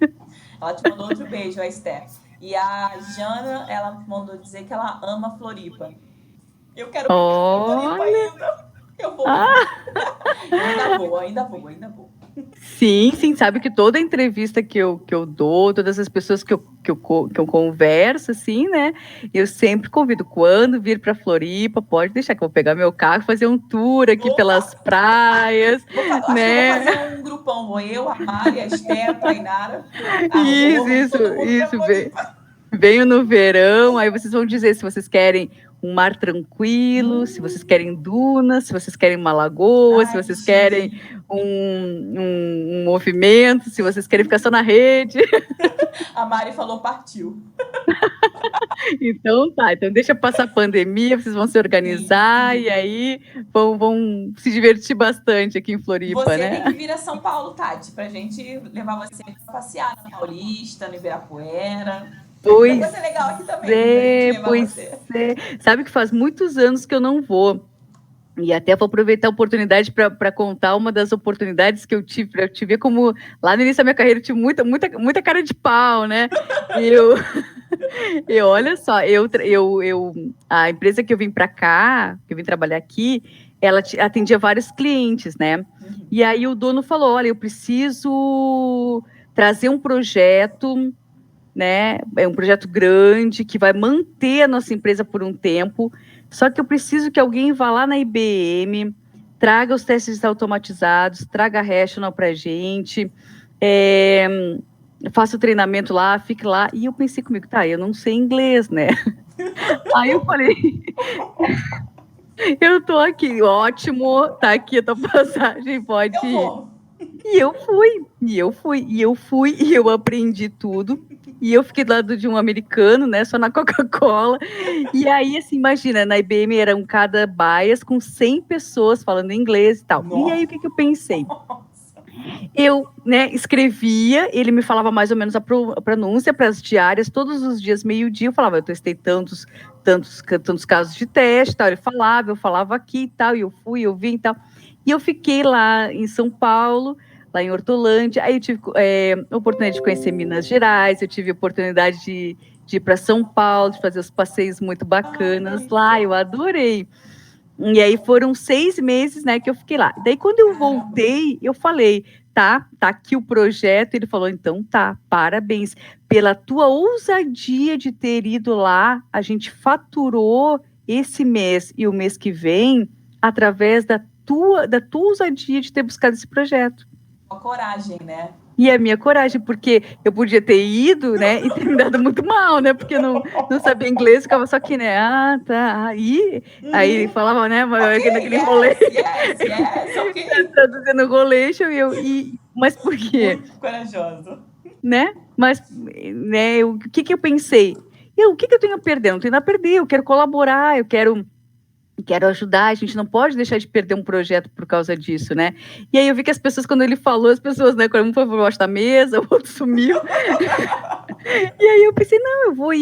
Ela te mandou outro beijo, a Esther. E a Jana, ela mandou dizer que ela ama Floripa. Eu quero Floripa ainda. Eu vou. Ainda vou. Sim, sabe que toda entrevista que eu dou, todas as pessoas que eu converso, assim, né? Eu sempre convido, quando vir para Floripa, pode deixar que eu vou pegar meu carro e fazer um tour aqui pelas praias. Acho que eu vou fazer um grupão, vou eu, a Mari, a Esther, a Tainara. Isso. Venho no verão, aí vocês vão dizer se vocês querem um mar tranquilo, se vocês querem dunas, se vocês querem uma lagoa, se vocês querem um movimento, se vocês querem ficar só na rede. A Mari falou partiu. Então tá, então deixa passar a pandemia, vocês vão se organizar e aí vão se divertir bastante aqui em Floripa, você, né? Tem que vir a São Paulo, Tati, pra gente levar você pra passear na Paulista, no Ibirapuera. Pois é legal aqui também, Sabe que faz muitos anos que eu não vou. E até vou aproveitar a oportunidade para contar uma das oportunidades que eu tive, para te ver como lá no início da minha carreira eu tive muita cara de pau, né? E olha só, a empresa que eu vim para cá, que eu vim trabalhar aqui, ela atendia vários clientes, né? E aí o dono falou, olha, eu preciso trazer um projeto, né? É um projeto grande que vai manter a nossa empresa por um tempo. Só que eu preciso que alguém vá lá na IBM, traga os testes automatizados, traga a Rational para a gente, faça o treinamento lá, fique lá. E eu pensei comigo, tá, eu não sei inglês, né? Aí eu falei, eu tô aqui, ótimo, tá aqui a tua passagem, pode ir. E eu fui, e eu aprendi tudo. E eu fiquei do lado de um americano, né, só na Coca-Cola. E aí, assim, imagina, na IBM eram cada bias com 100 pessoas falando inglês e tal. Nossa. E aí, o que eu pensei? Eu, né, escrevia, ele me falava mais ou menos a pronúncia para as diárias, todos os dias, meio-dia, eu falava, eu testei tantos casos de teste, tal. Ele falava, eu falava aqui e tal, e eu fui, eu vim e tal. E eu fiquei lá em São Paulo, lá em Hortolândia, aí eu tive a oportunidade de conhecer Minas Gerais, eu tive a oportunidade de ir para São Paulo, de fazer os passeios muito bacanas lá, eu adorei. E aí foram 6 meses, né, que eu fiquei lá. Daí quando eu voltei, eu falei, tá aqui o projeto, ele falou, então tá, parabéns, pela tua ousadia de ter ido lá, a gente faturou esse mês e o mês que vem, através da tua ousadia de ter buscado esse projeto. A coragem, né? E a minha coragem, porque eu podia ter ido, né, e ter me dado muito mal, né, porque eu não sabia inglês, ficava só aqui, né, tá, aí falava, né, Ok, naquele rolê, yes, ok. traduzindo rolation, mas por quê? Muito corajoso. Né, mas, né, o que eu pensei? O que eu tenho a perder? Não tenho nada a perder, eu quero colaborar, eu quero ajudar, a gente não pode deixar de perder um projeto por causa disso, né? E aí eu vi que as pessoas, quando ele falou, as pessoas, né, quando um foi embaixo da mesa, o outro sumiu. E aí eu pensei, não, eu vou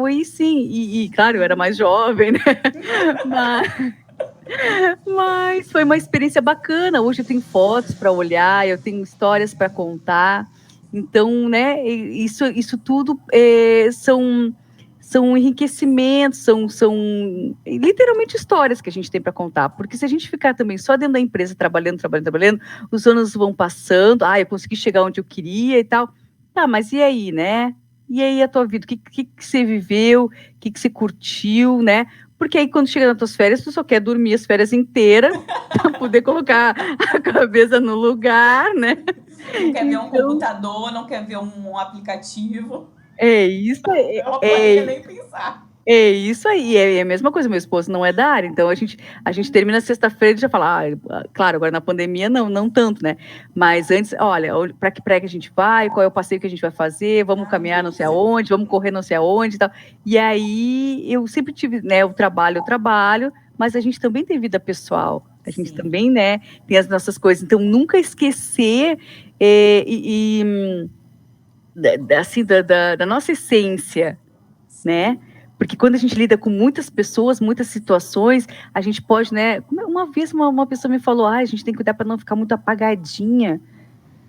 ir sim. E claro, eu era mais jovem, né? Mas foi uma experiência bacana. Hoje eu tenho fotos para olhar, eu tenho histórias para contar. Então, né, isso tudo são enriquecimentos, são literalmente histórias que a gente tem para contar. Porque se a gente ficar também só dentro da empresa trabalhando, os anos vão passando, eu consegui chegar onde eu queria e tal. Tá, mas e aí, né? E aí a tua vida? O que você viveu? O que você curtiu, né? Porque aí quando chega nas tuas férias, tu só quer dormir as férias inteiras para poder colocar a cabeça no lugar, né? Não quer ver um computador, não quer ver um aplicativo. É isso aí. Eu não poderia nem pensar. É isso aí, é a mesma coisa, meu esposo não é da área, então a gente termina sexta-feira e já fala, claro, agora na pandemia não tanto, né? Mas antes, olha, para que pré que a gente vai, qual é o passeio que a gente vai fazer, vamos caminhar não sei aonde, vamos correr não sei aonde e tal. E aí eu sempre tive, né, o trabalho, mas a gente também tem vida pessoal, a gente também, né, tem as nossas coisas, então nunca esquecer assim, da nossa essência, né? Porque quando a gente lida com muitas pessoas, muitas situações, a gente pode, né? Uma vez uma pessoa me falou, a gente tem que cuidar para não ficar muito apagadinha.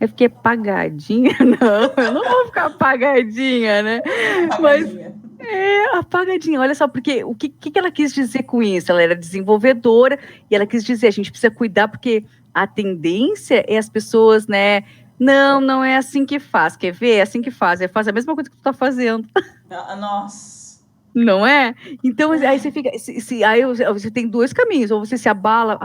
Eu fiquei apagadinha? Não, eu não vou ficar apagadinha, né? Apagadinha. Mas apagadinha, olha só, porque o que ela quis dizer com isso? Ela era desenvolvedora e ela quis dizer, a gente precisa cuidar porque a tendência é as pessoas, né? Não é assim que faz, quer ver? É assim que faz, faz a mesma coisa que tu tá fazendo. Nossa. Não é? Então, aí você fica. Aí você tem dois caminhos, ou você se abala,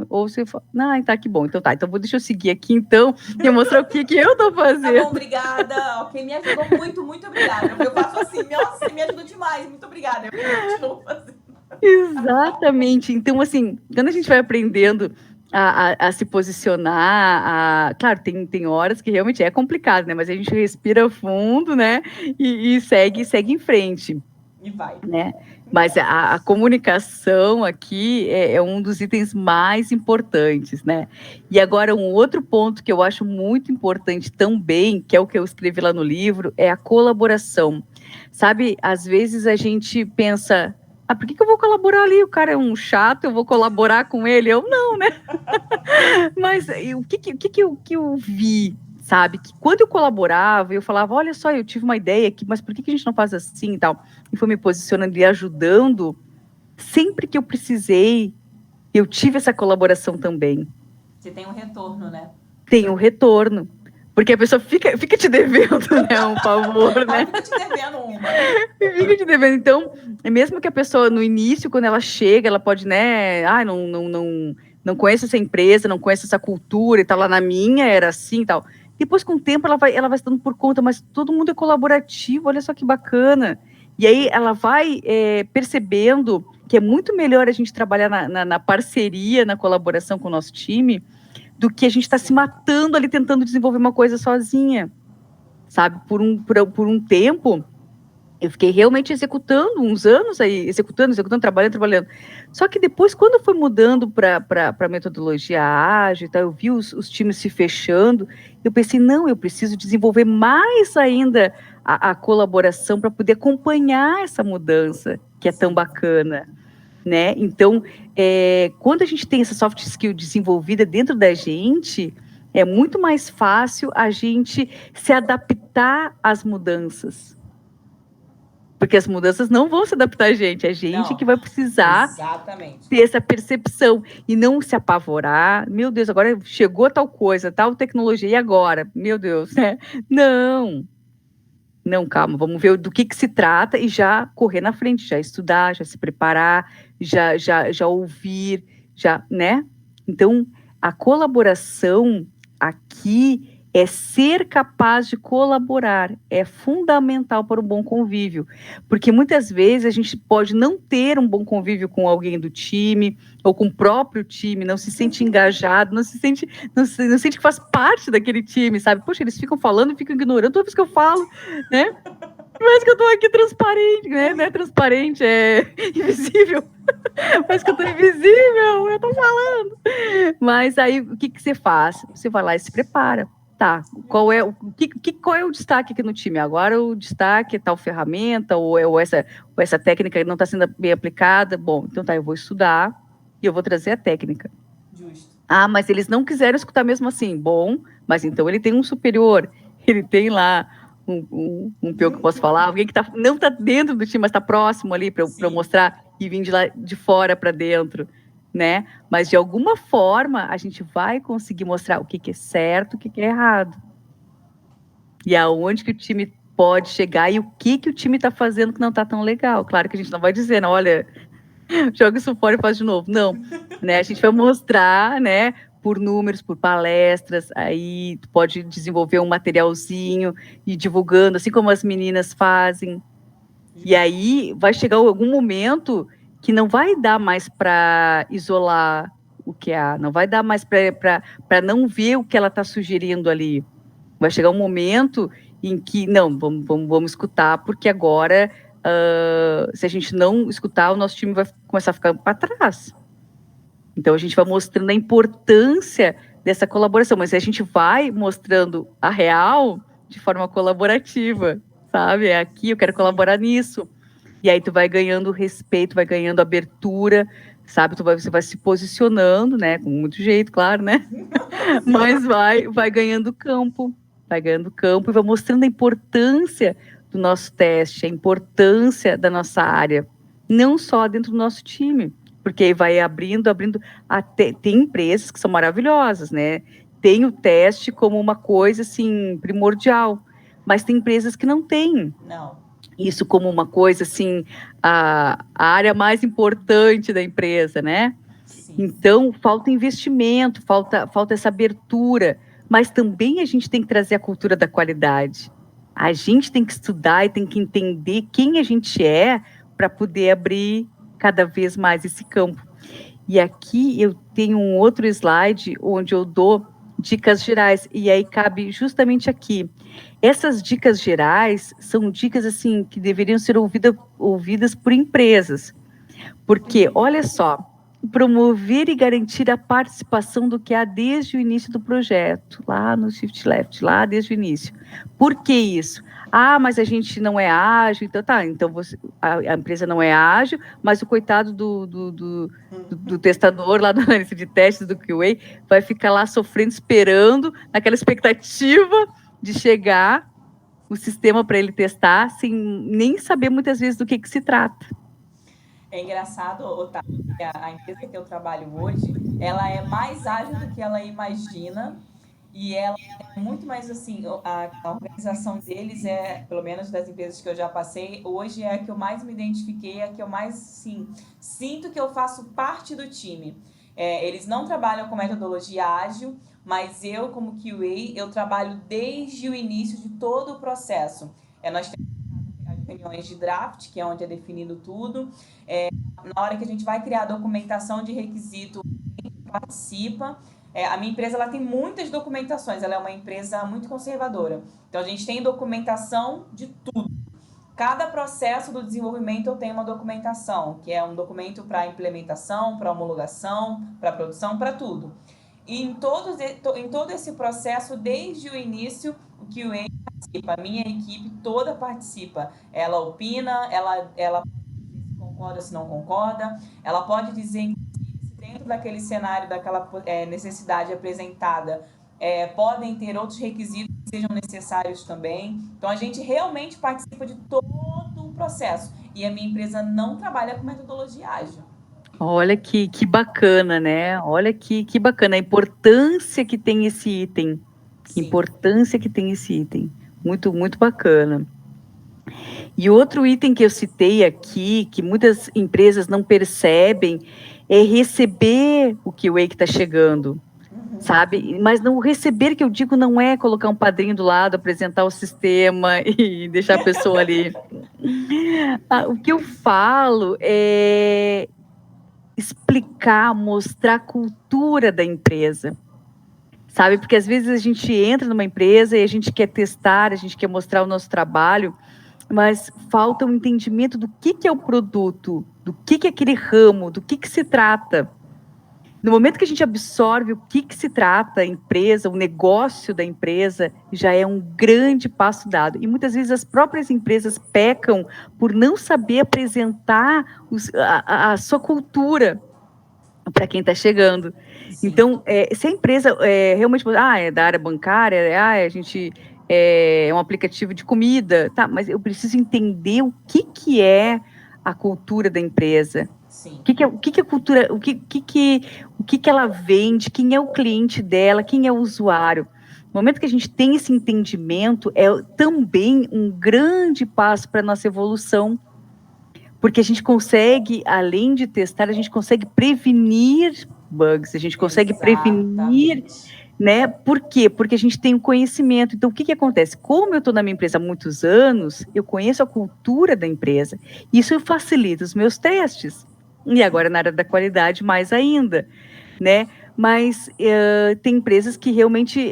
ou você fala, tá, que bom, então tá, então deixa eu seguir aqui então e mostrar o que eu tô fazendo. Tá bom, obrigada. Ok, me ajudou muito, muito obrigada. Eu faço assim, nossa, você me ajudou demais, muito obrigada. Eu continuo fazendo. Exatamente. Então, assim, quando a gente vai aprendendo a se posicionar, claro, tem horas que realmente é complicado, né? Mas a gente respira fundo, né? E segue em frente. E vai. Né? Mas a comunicação aqui é um dos itens mais importantes, né? E agora um outro ponto que eu acho muito importante também, que é o que eu escrevi lá no livro, é a colaboração. Sabe, às vezes a gente pensa, por que eu vou colaborar ali? O cara é um chato, eu vou colaborar com ele? Eu não, né? Mas o que eu vi? Sabe, que quando eu colaborava, eu falava, olha só, eu tive uma ideia aqui, mas por que a gente não faz assim e tal? E foi me posicionando e ajudando, sempre que eu precisei, eu tive essa colaboração também. Você tem um retorno, né? Tem um retorno. Porque a pessoa fica te devendo, né, um favor, né? Fica te devendo uma. Fica te devendo. Então, mesmo que a pessoa, no início, quando ela chega, ela pode, né, não conheço essa empresa, não conheço essa cultura e tal, lá na minha era assim e tal. Depois, com o tempo, ela vai se dando por conta, mas todo mundo é colaborativo, olha só que bacana. E aí ela vai percebendo que é muito melhor a gente trabalhar na parceria, na colaboração com o nosso time, do que a gente está se matando ali tentando desenvolver uma coisa sozinha, sabe? Por um tempo, eu fiquei realmente executando, uns anos aí, executando, trabalhando. Só que depois, quando foi mudando para a metodologia ágil, tá, eu vi os times se fechando, eu pensei, não, eu preciso desenvolver mais ainda a colaboração para poder acompanhar essa mudança, que é tão bacana, né? Então, quando a gente tem essa soft skill desenvolvida dentro da gente, é muito mais fácil a gente se adaptar às mudanças. Porque as mudanças não vão se adaptar a gente que vai precisar ter essa percepção e não se apavorar. Meu Deus, agora chegou tal coisa, tal tecnologia, e agora? Meu Deus, né? Não, calma, vamos ver do que se trata e já correr na frente, já estudar, já se preparar, já ouvir, né? Então, a colaboração aqui é ser capaz de colaborar, é fundamental para um bom convívio, porque muitas vezes a gente pode não ter um bom convívio com alguém do time, ou com o próprio time, não se sente engajado, não sente que faz parte daquele time, sabe? Poxa, eles ficam falando e ficam ignorando toda vez que eu falo, né? Parece que eu tô aqui transparente, né? Não é transparente, é invisível. Parece que eu tô invisível, eu tô falando. Mas aí, o que você faz? Você vai lá e se prepara. Tá, qual é o destaque aqui no time? Agora o destaque é tal ferramenta, ou essa técnica não está sendo bem aplicada. Bom, então tá, eu vou estudar e eu vou trazer a técnica. Justo. Ah, mas eles não quiseram escutar mesmo assim. Bom, mas então ele tem um superior, ele tem lá um que eu posso falar, alguém que não está dentro do time, mas está próximo ali para eu mostrar e vir de lá de fora para dentro, né? Mas de alguma forma a gente vai conseguir mostrar o que é certo, o que é errado. E aonde que o time pode chegar e o que o time está fazendo que não está tão legal. Claro que a gente não vai dizer, não, olha, joga isso fora e faz de novo. Não, né? A gente vai mostrar, né? Por números, por palestras, aí tu pode desenvolver um materialzinho e divulgando, assim como as meninas fazem. E aí vai chegar algum momento que não vai dar mais para isolar o que há, não vai dar mais para não ver o que ela está sugerindo ali. Vai chegar um momento em que, não, vamos escutar, porque agora, se a gente não escutar, o nosso time vai começar a ficar para trás. Então, a gente vai mostrando a importância dessa colaboração, mas a gente vai mostrando a real de forma colaborativa, sabe? É aqui, eu quero colaborar nisso. E aí tu vai ganhando respeito, vai ganhando abertura, sabe? Você vai se posicionando, né? Com muito jeito, claro, né? Mas vai ganhando campo e vai mostrando a importância do nosso teste, a importância da nossa área, não só dentro do nosso time, porque aí vai abrindo, até tem empresas que são maravilhosas, né? Tem o teste como uma coisa, assim, primordial, mas tem empresas que não têm. Não. Isso como uma coisa, assim, a área mais importante da empresa, né? Sim. Então, falta investimento, falta essa abertura, mas também a gente tem que trazer a cultura da qualidade. A gente tem que estudar e tem que entender quem a gente é para poder abrir cada vez mais esse campo. E aqui eu tenho um outro slide onde eu dou dicas gerais, e aí cabe justamente aqui. Essas dicas gerais são dicas assim que deveriam ser ouvidas por empresas, porque, olha só, promover e garantir a participação do que há desde o início do projeto, lá no Shift Left, lá desde o início. Por que isso? Ah, mas a gente não é ágil, então tá, então a empresa não é ágil, mas o coitado do testador lá do analista de testes do QA vai ficar lá sofrendo, esperando, naquela expectativa de chegar o sistema para ele testar, sem nem saber muitas vezes do que se trata. É engraçado, Otávio, que a empresa que eu trabalho hoje, ela é mais ágil do que ela imagina e ela é muito mais assim, a organização deles é, pelo menos das empresas que eu já passei, hoje é a que eu mais me identifiquei, é a que eu mais, sim, sinto que eu faço parte do time. Eles não trabalham com metodologia ágil, mas eu, como QA, eu trabalho desde o início de todo o processo. Nós temos as reuniões de draft, que é onde é definido tudo. Na hora que a gente vai criar a documentação de requisito, a gente participa. A minha empresa ela tem muitas documentações, ela é uma empresa muito conservadora. Então, a gente tem documentação de tudo. Cada processo do desenvolvimento eu tenho uma documentação, que é um documento para implementação, para homologação, para produção, para tudo. E em todo esse processo, desde o início, o QA participa, a minha equipe toda participa. Ela opina, ela concorda se não concorda, ela pode dizer, inclusive, se dentro daquele cenário, daquela necessidade apresentada, podem ter outros requisitos que sejam necessários também. Então, a gente realmente participa de todo o processo. E a minha empresa não trabalha com metodologia ágil. Olha que bacana, né? Olha que bacana a importância que tem esse item. Que importância que tem esse item. Muito, muito bacana. E outro item que eu citei aqui, que muitas empresas não percebem, é receber o QA que está chegando. sabe? Mas não, o receber que eu digo não é colocar um padrinho do lado, apresentar o sistema e deixar a pessoa ali. O que eu falo é explicar, mostrar a cultura da empresa, sabe? Porque às vezes a gente entra numa empresa e a gente quer testar, a gente quer mostrar o nosso trabalho, mas falta um entendimento do que é o produto, do que é aquele ramo, do que se trata. No momento que a gente absorve o que se trata a empresa, o negócio da empresa, já é um grande passo dado. E muitas vezes as próprias empresas pecam por não saber apresentar a sua cultura para quem está chegando. Sim. Então, se a empresa realmente é da área bancária, a gente é um aplicativo de comida, tá? Mas eu preciso entender o que é a cultura da empresa. Sim. O que é a cultura, o que ela vende, quem é o cliente dela, quem é o usuário. No momento que a gente tem esse entendimento, é também um grande passo para a nossa evolução, porque a gente consegue, além de testar, a gente consegue prevenir bugs, a gente consegue prevenir, né? Por quê? Porque a gente tem o conhecimento. Então, o que acontece? Como eu estou na minha empresa há muitos anos, eu conheço a cultura da empresa. Isso facilita os meus testes. E agora, na área da qualidade, mais ainda, né? Mas tem empresas que realmente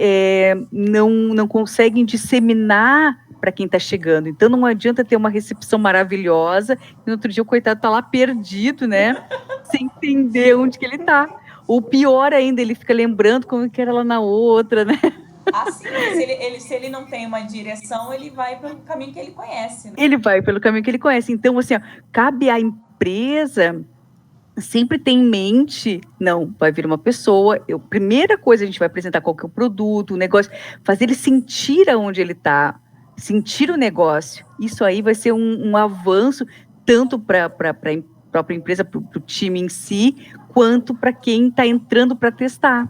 não conseguem disseminar para quem está chegando. Então, não adianta ter uma recepção maravilhosa e no outro dia o coitado está lá perdido, né? Sem entender onde que ele está. Ou pior ainda, ele fica lembrando como que era lá na outra, né? Assim, se ele não tem uma direção, ele vai pelo caminho que ele conhece, né? Ele vai pelo caminho que ele conhece. Então, assim, cabe à empresa sempre ter em mente, não, vai vir uma pessoa, primeira coisa a gente vai apresentar qual que é o produto, o negócio, fazer ele sentir aonde ele está, sentir o negócio. Isso aí vai ser um avanço, tanto para a própria empresa, para o time em si, quanto para quem está entrando para testar,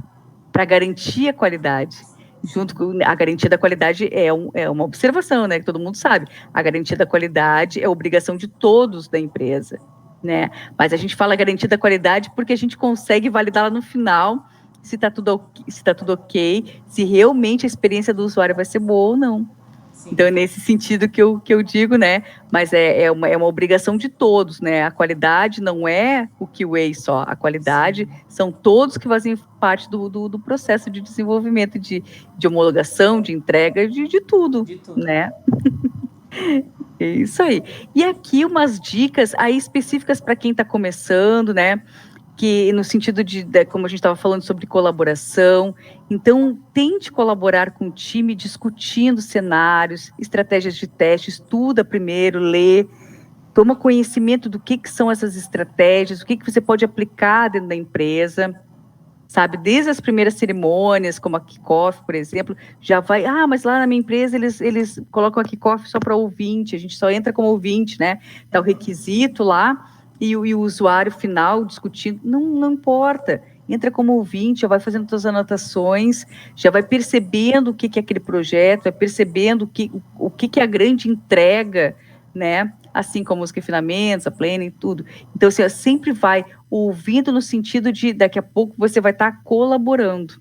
para garantir a qualidade. Junto com a garantia da qualidade é uma observação, né, que todo mundo sabe. A garantia da qualidade é obrigação de todos da empresa, né? Mas a gente fala garantia da qualidade porque a gente consegue validar lá no final se está tudo ok, se realmente a experiência do usuário vai ser boa ou não. Sim. Então, é nesse sentido que eu digo, né? Mas é uma obrigação de todos, né? A qualidade não é o QA só. A qualidade Sim. são todos que fazem parte do processo de desenvolvimento, de homologação, de entrega, de tudo, né? É isso aí. E aqui umas dicas aí específicas para quem está começando, né? Que no sentido como a gente estava falando sobre colaboração, então tente colaborar com o time discutindo cenários, estratégias de teste, estuda primeiro, lê, toma conhecimento do que são essas estratégias, o que você pode aplicar dentro da empresa, sabe? Desde as primeiras cerimônias, como a kickoff, por exemplo, já vai, mas lá na minha empresa eles colocam a kickoff só para ouvinte, a gente só entra como ouvinte, né? Tá o requisito lá, e o usuário final discutindo, não importa, entra como ouvinte, já vai fazendo suas anotações, já vai percebendo o que é aquele projeto, vai percebendo o que é a grande entrega, né? Assim como os refinamentos, a planning, tudo. Então, assim, sempre vai ouvindo no sentido de, daqui a pouco, você vai estar colaborando.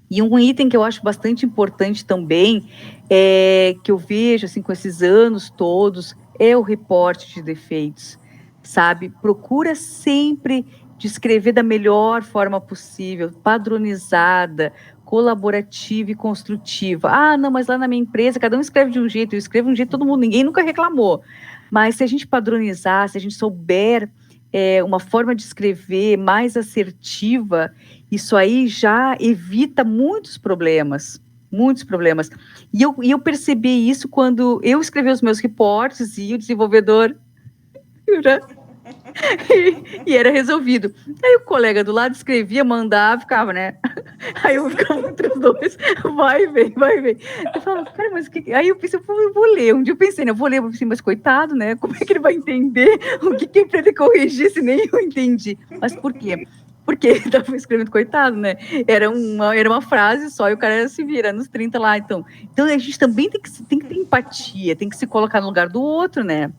E um item que eu acho bastante importante também, que eu vejo, assim, com esses anos todos, é o reporte de defeitos, sabe? Procura sempre descrever da melhor forma possível, padronizada, colaborativa e construtiva. Não, mas lá na minha empresa, cada um escreve de um jeito, eu escrevo de um jeito, todo mundo, ninguém nunca reclamou. Mas se a gente padronizar, se a gente souber uma forma de escrever mais assertiva, isso aí já evita muitos problemas. E eu percebi isso quando eu escrevi os meus reportes e o desenvolvedor... E era resolvido. Aí o colega do lado escrevia, mandava, ficava, né? Aí eu ficava entre os dois, vai, vem. Eu falava, cara, mas que... Aí eu pensei, eu vou ler. Um dia eu pensei, né? Eu vou ler, mas coitado, né? Como é que ele vai entender o que é para ele corrigir se nem eu entendi? Mas por quê? Porque ele estava escrevendo, coitado, né? Era uma frase só e o cara se vira nos 30 lá. Então a gente também tem que ter empatia, tem que se colocar no lugar do outro, né?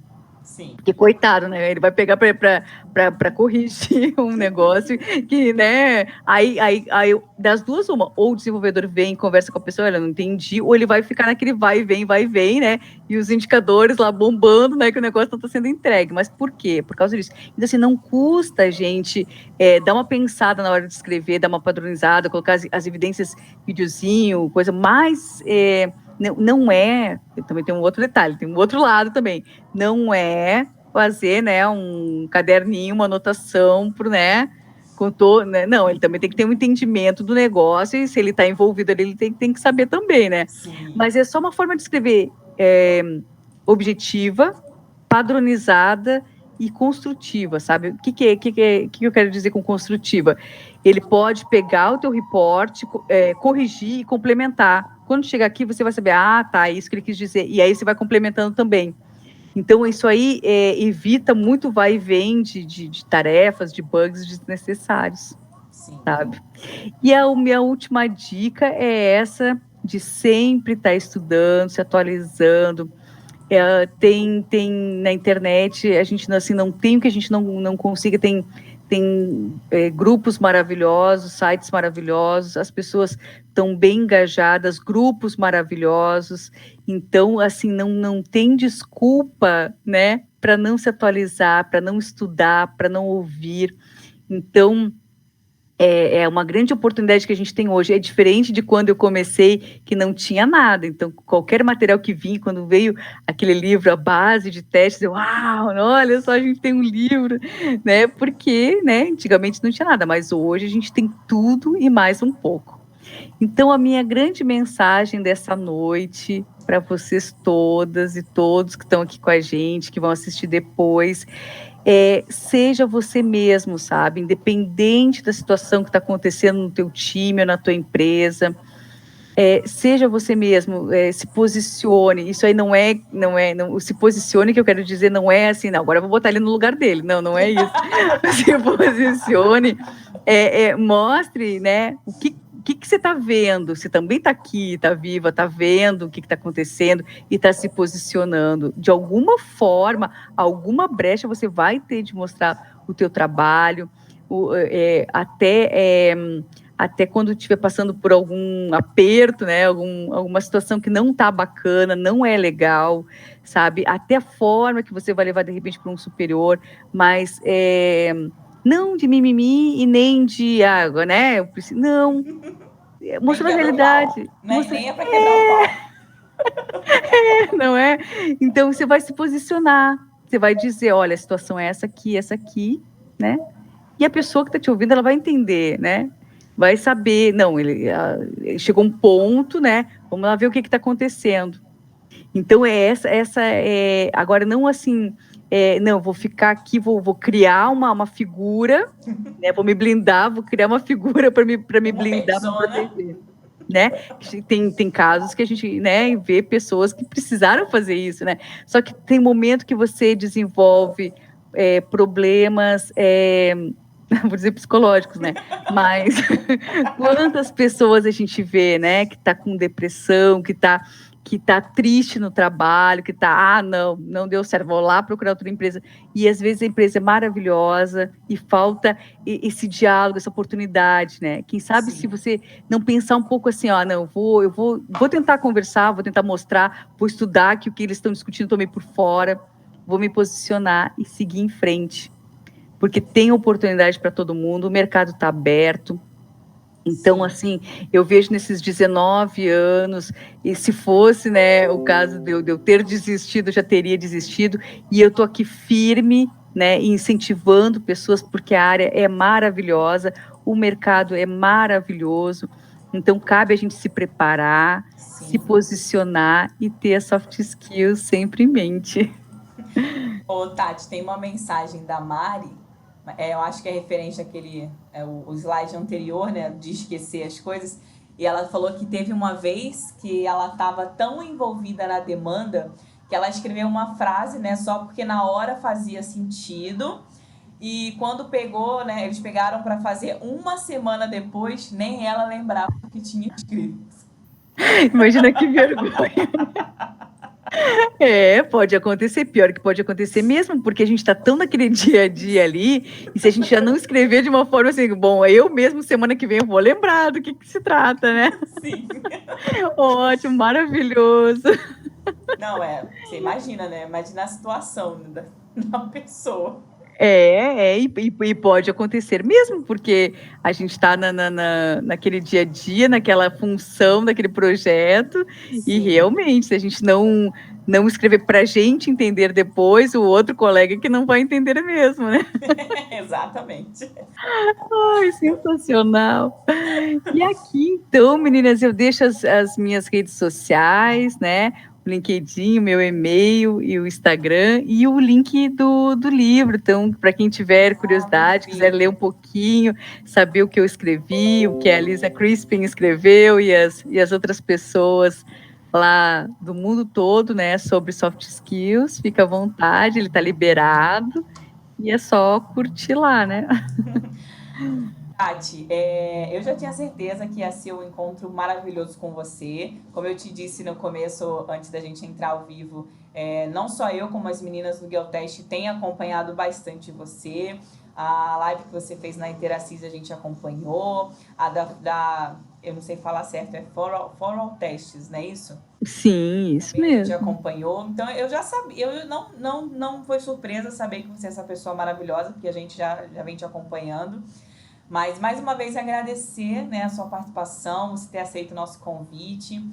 Sim. Porque, coitado, né? Ele vai pegar para corrigir um negócio que, né? Aí, das duas, uma, ou o desenvolvedor vem e conversa com a pessoa, olha, não entendi, ou ele vai ficar naquele vai e vem, né? E os indicadores lá bombando, né? Que o negócio não está sendo entregue. Mas por quê? Por causa disso. Então, assim, não custa a gente dar uma pensada na hora de escrever, dar uma padronizada, colocar as evidências, videozinho, coisa mais. Não é. Também tem um outro detalhe, tem um outro lado também. Não é fazer, né, um caderninho, uma anotação pro, né, né? Não, ele também tem que ter um entendimento do negócio e se ele está envolvido ali, ele tem que saber também, né? Sim. Mas é só uma forma de escrever objetiva, padronizada e construtiva, sabe? O que eu quero dizer com construtiva? Ele pode pegar o teu reporte, corrigir e complementar. Quando chegar aqui, você vai saber, tá, isso que ele quis dizer. E aí você vai complementando também. Então, isso aí evita muito vai e vem de tarefas, de bugs desnecessários, sabe? E a minha última dica é essa, de sempre estar estudando, se atualizando. Tem na internet, a gente assim, não tem o que a gente não consiga, tem grupos maravilhosos, sites maravilhosos, as pessoas estão bem engajadas, grupos maravilhosos, então, assim, não tem desculpa, né, para não se atualizar, para não estudar, para não ouvir. Então, é uma grande oportunidade que a gente tem hoje. É diferente de quando eu comecei, que não tinha nada. Então, qualquer material que vinha, quando veio aquele livro, a base de testes, uau, olha só, a gente tem um livro, né? Porque, né, antigamente não tinha nada, mas hoje a gente tem tudo e mais um pouco. Então, a minha grande mensagem dessa noite para vocês todas e todos que estão aqui com a gente, que vão assistir depois, seja você mesmo, sabe? Independente da situação que está acontecendo no teu time ou na tua empresa, seja você mesmo, se posicione. Isso aí não, se posicione, que eu quero dizer, não é assim, não, agora eu vou botar ele no lugar dele. Não é isso. Se posicione, mostre, né, o que você está vendo, você também está aqui, está viva, está vendo o que está acontecendo e está se posicionando. De alguma forma, alguma brecha você vai ter de mostrar o teu trabalho, até quando estiver passando por algum aperto, né, alguma situação que não está bacana, não é legal, sabe? Até a forma que você vai levar, de repente, para um superior, mas não de mimimi e nem de água, né? Eu preciso, não. Mostrando a realidade. Nem é para quebrar o pau. Não é? Então, você vai se posicionar. Você vai dizer, olha, a situação é essa aqui, né? E a pessoa que está te ouvindo, ela vai entender, né? Vai saber, não, ele chegou um ponto, né? Vamos lá ver o que está acontecendo. Então, agora, não assim, não, vou ficar aqui, vou criar uma figura, né, vou me blindar, vou criar uma figura para me blindar, para proteger. Né? Tem casos que a gente, né, vê pessoas que precisaram fazer isso, né? Só que tem momento que você desenvolve problemas, vou dizer psicológicos, né? Mas quantas pessoas a gente vê, né, que está com depressão, que tá triste no trabalho, que tá, não deu certo, vou lá procurar outra empresa. E às vezes a empresa é maravilhosa e falta esse diálogo, essa oportunidade, né? Quem sabe, sim, se você não pensar um pouco assim, não, eu vou tentar conversar, vou tentar mostrar, vou estudar que o que eles estão discutindo também por fora, vou me posicionar e seguir em frente. Porque tem oportunidade para todo mundo, o mercado está aberto. Então, assim, eu vejo nesses 19 anos, e se fosse, né, o caso de eu ter desistido, eu já teria desistido, e eu estou aqui firme, né, incentivando pessoas, porque a área é maravilhosa, o mercado é maravilhoso, então cabe a gente se preparar, se posicionar e ter as soft skills sempre em mente. Ô, Tati, tem uma mensagem da Mari, eu acho que é referente àquele, o slide anterior, né, de esquecer as coisas, e ela falou que teve uma vez que ela estava tão envolvida na demanda que ela escreveu uma frase, né, só porque na hora fazia sentido, e quando pegou, né, eles pegaram para fazer uma semana depois, nem ela lembrava o que tinha escrito. Imagina que vergonha. Pode acontecer, pior que pode acontecer mesmo, porque a gente está tão naquele dia a dia ali, e se a gente já não escrever de uma forma assim, bom, eu mesmo semana que vem eu vou lembrar do que se trata, né? Sim. Ótimo, maravilhoso. Não, você imagina, né? Imagina a situação da pessoa. E pode acontecer mesmo, porque a gente está naquele dia a dia, naquela função daquele projeto, e Sim. realmente, se a gente não escrever para a gente entender depois, o outro colega que não vai entender mesmo, né? Exatamente. Ai, sensacional. E aqui, então, meninas, eu deixo as minhas redes sociais, né? O LinkedIn, o meu e-mail e o Instagram e o link do livro. Então, para quem tiver curiosidade, quiser ler um pouquinho, saber o que eu escrevi, o que a Lisa Crispin escreveu e as outras pessoas lá do mundo todo, né, sobre soft skills, fica à vontade, ele está liberado e é só curtir lá, né? Tati, eu já tinha certeza que ia ser um encontro maravilhoso com você. Como eu te disse no começo, antes da gente entrar ao vivo, não só eu, como as meninas do Guiotest têm acompanhado bastante você. A live que você fez na Interacis a gente acompanhou. A eu não sei falar certo, For All Tests, não é isso? Sim, isso Também a gente mesmo. acompanhou. Então eu já sabia, eu não foi surpresa saber que você é essa pessoa maravilhosa, porque a gente já vem te acompanhando. Mas, mais uma vez, agradecer, né, a sua participação, você ter aceito o nosso convite.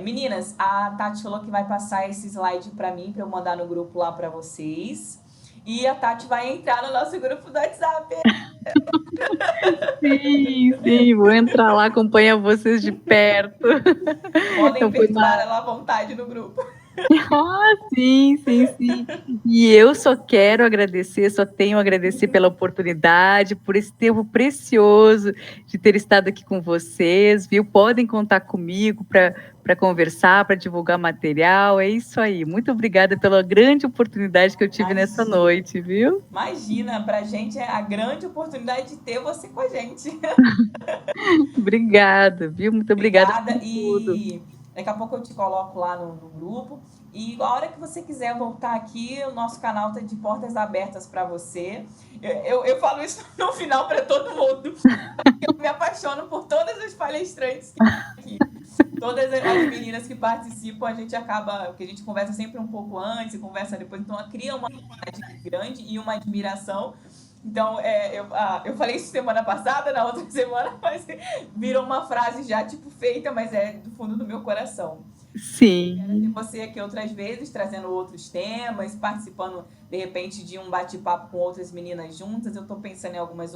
Meninas, a Tati falou que vai passar esse slide para mim, para eu mandar no grupo lá para vocês. E a Tati vai entrar no nosso grupo do WhatsApp. Sim, vou entrar lá, acompanhar vocês de perto. Podem Então, perturbar ela à vontade no grupo. sim. E eu só quero agradecer, só tenho a agradecer pela oportunidade, por esse tempo precioso de ter estado aqui com vocês, viu? Podem contar comigo para conversar, para divulgar material, é isso aí. Muito obrigada pela grande oportunidade que eu tive nessa noite, viu? Imagina, pra gente é a grande oportunidade de ter você com a gente. Obrigada, viu? Muito obrigada por tudo. E daqui a pouco eu te coloco lá no grupo. E a hora que você quiser voltar aqui, o nosso canal está de portas abertas para você. Eu falo isso no final para todo mundo. Eu me apaixono por todas as palestrantes que aqui. Todas as meninas que participam, a gente acaba, porque a gente conversa sempre um pouco antes e conversa depois, então cria uma amizade grande e uma admiração. Então, eu falei isso semana passada, na outra semana, mas virou uma frase já, tipo, feita, mas é do fundo do meu coração. Sim. Quero ter você aqui outras vezes, trazendo outros temas, participando, de repente, de um bate-papo com outras meninas juntas. Eu estou pensando em alguns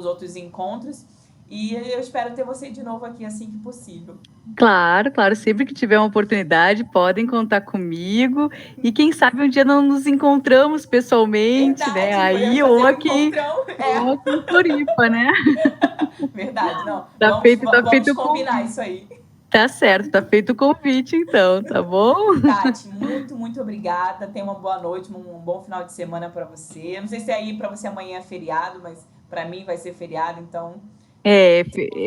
outros encontros. E eu espero ter você de novo aqui assim que possível. Claro, sempre que tiver uma oportunidade, podem contar comigo. E quem sabe um dia não nos encontramos pessoalmente, Verdade, né? Aí ou aqui em Floripa, né? Verdade, não. Tá Vamos combinar isso aí. Tá certo, tá feito o convite, então, tá bom? Tati, muito obrigada. Tenha uma boa noite, um bom final de semana para você. Eu não sei se aí para você amanhã é feriado, mas para mim vai ser feriado, então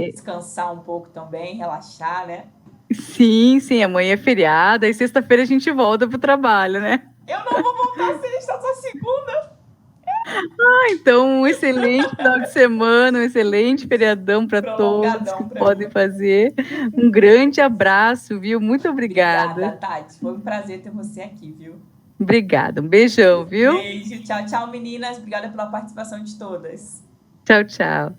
descansar um pouco também, relaxar, né? Sim, amanhã é feriado, aí sexta-feira a gente volta pro trabalho, né? Eu não vou voltar sexta, só segunda. Então um excelente final de semana, um excelente feriadão para todos que podem fazer. Um grande abraço, viu? Muito obrigada. Obrigada, Tati. Foi um prazer ter você aqui, viu? Obrigada, um beijão, viu? Beijo, tchau, meninas. Obrigada pela participação de todas. Tchau.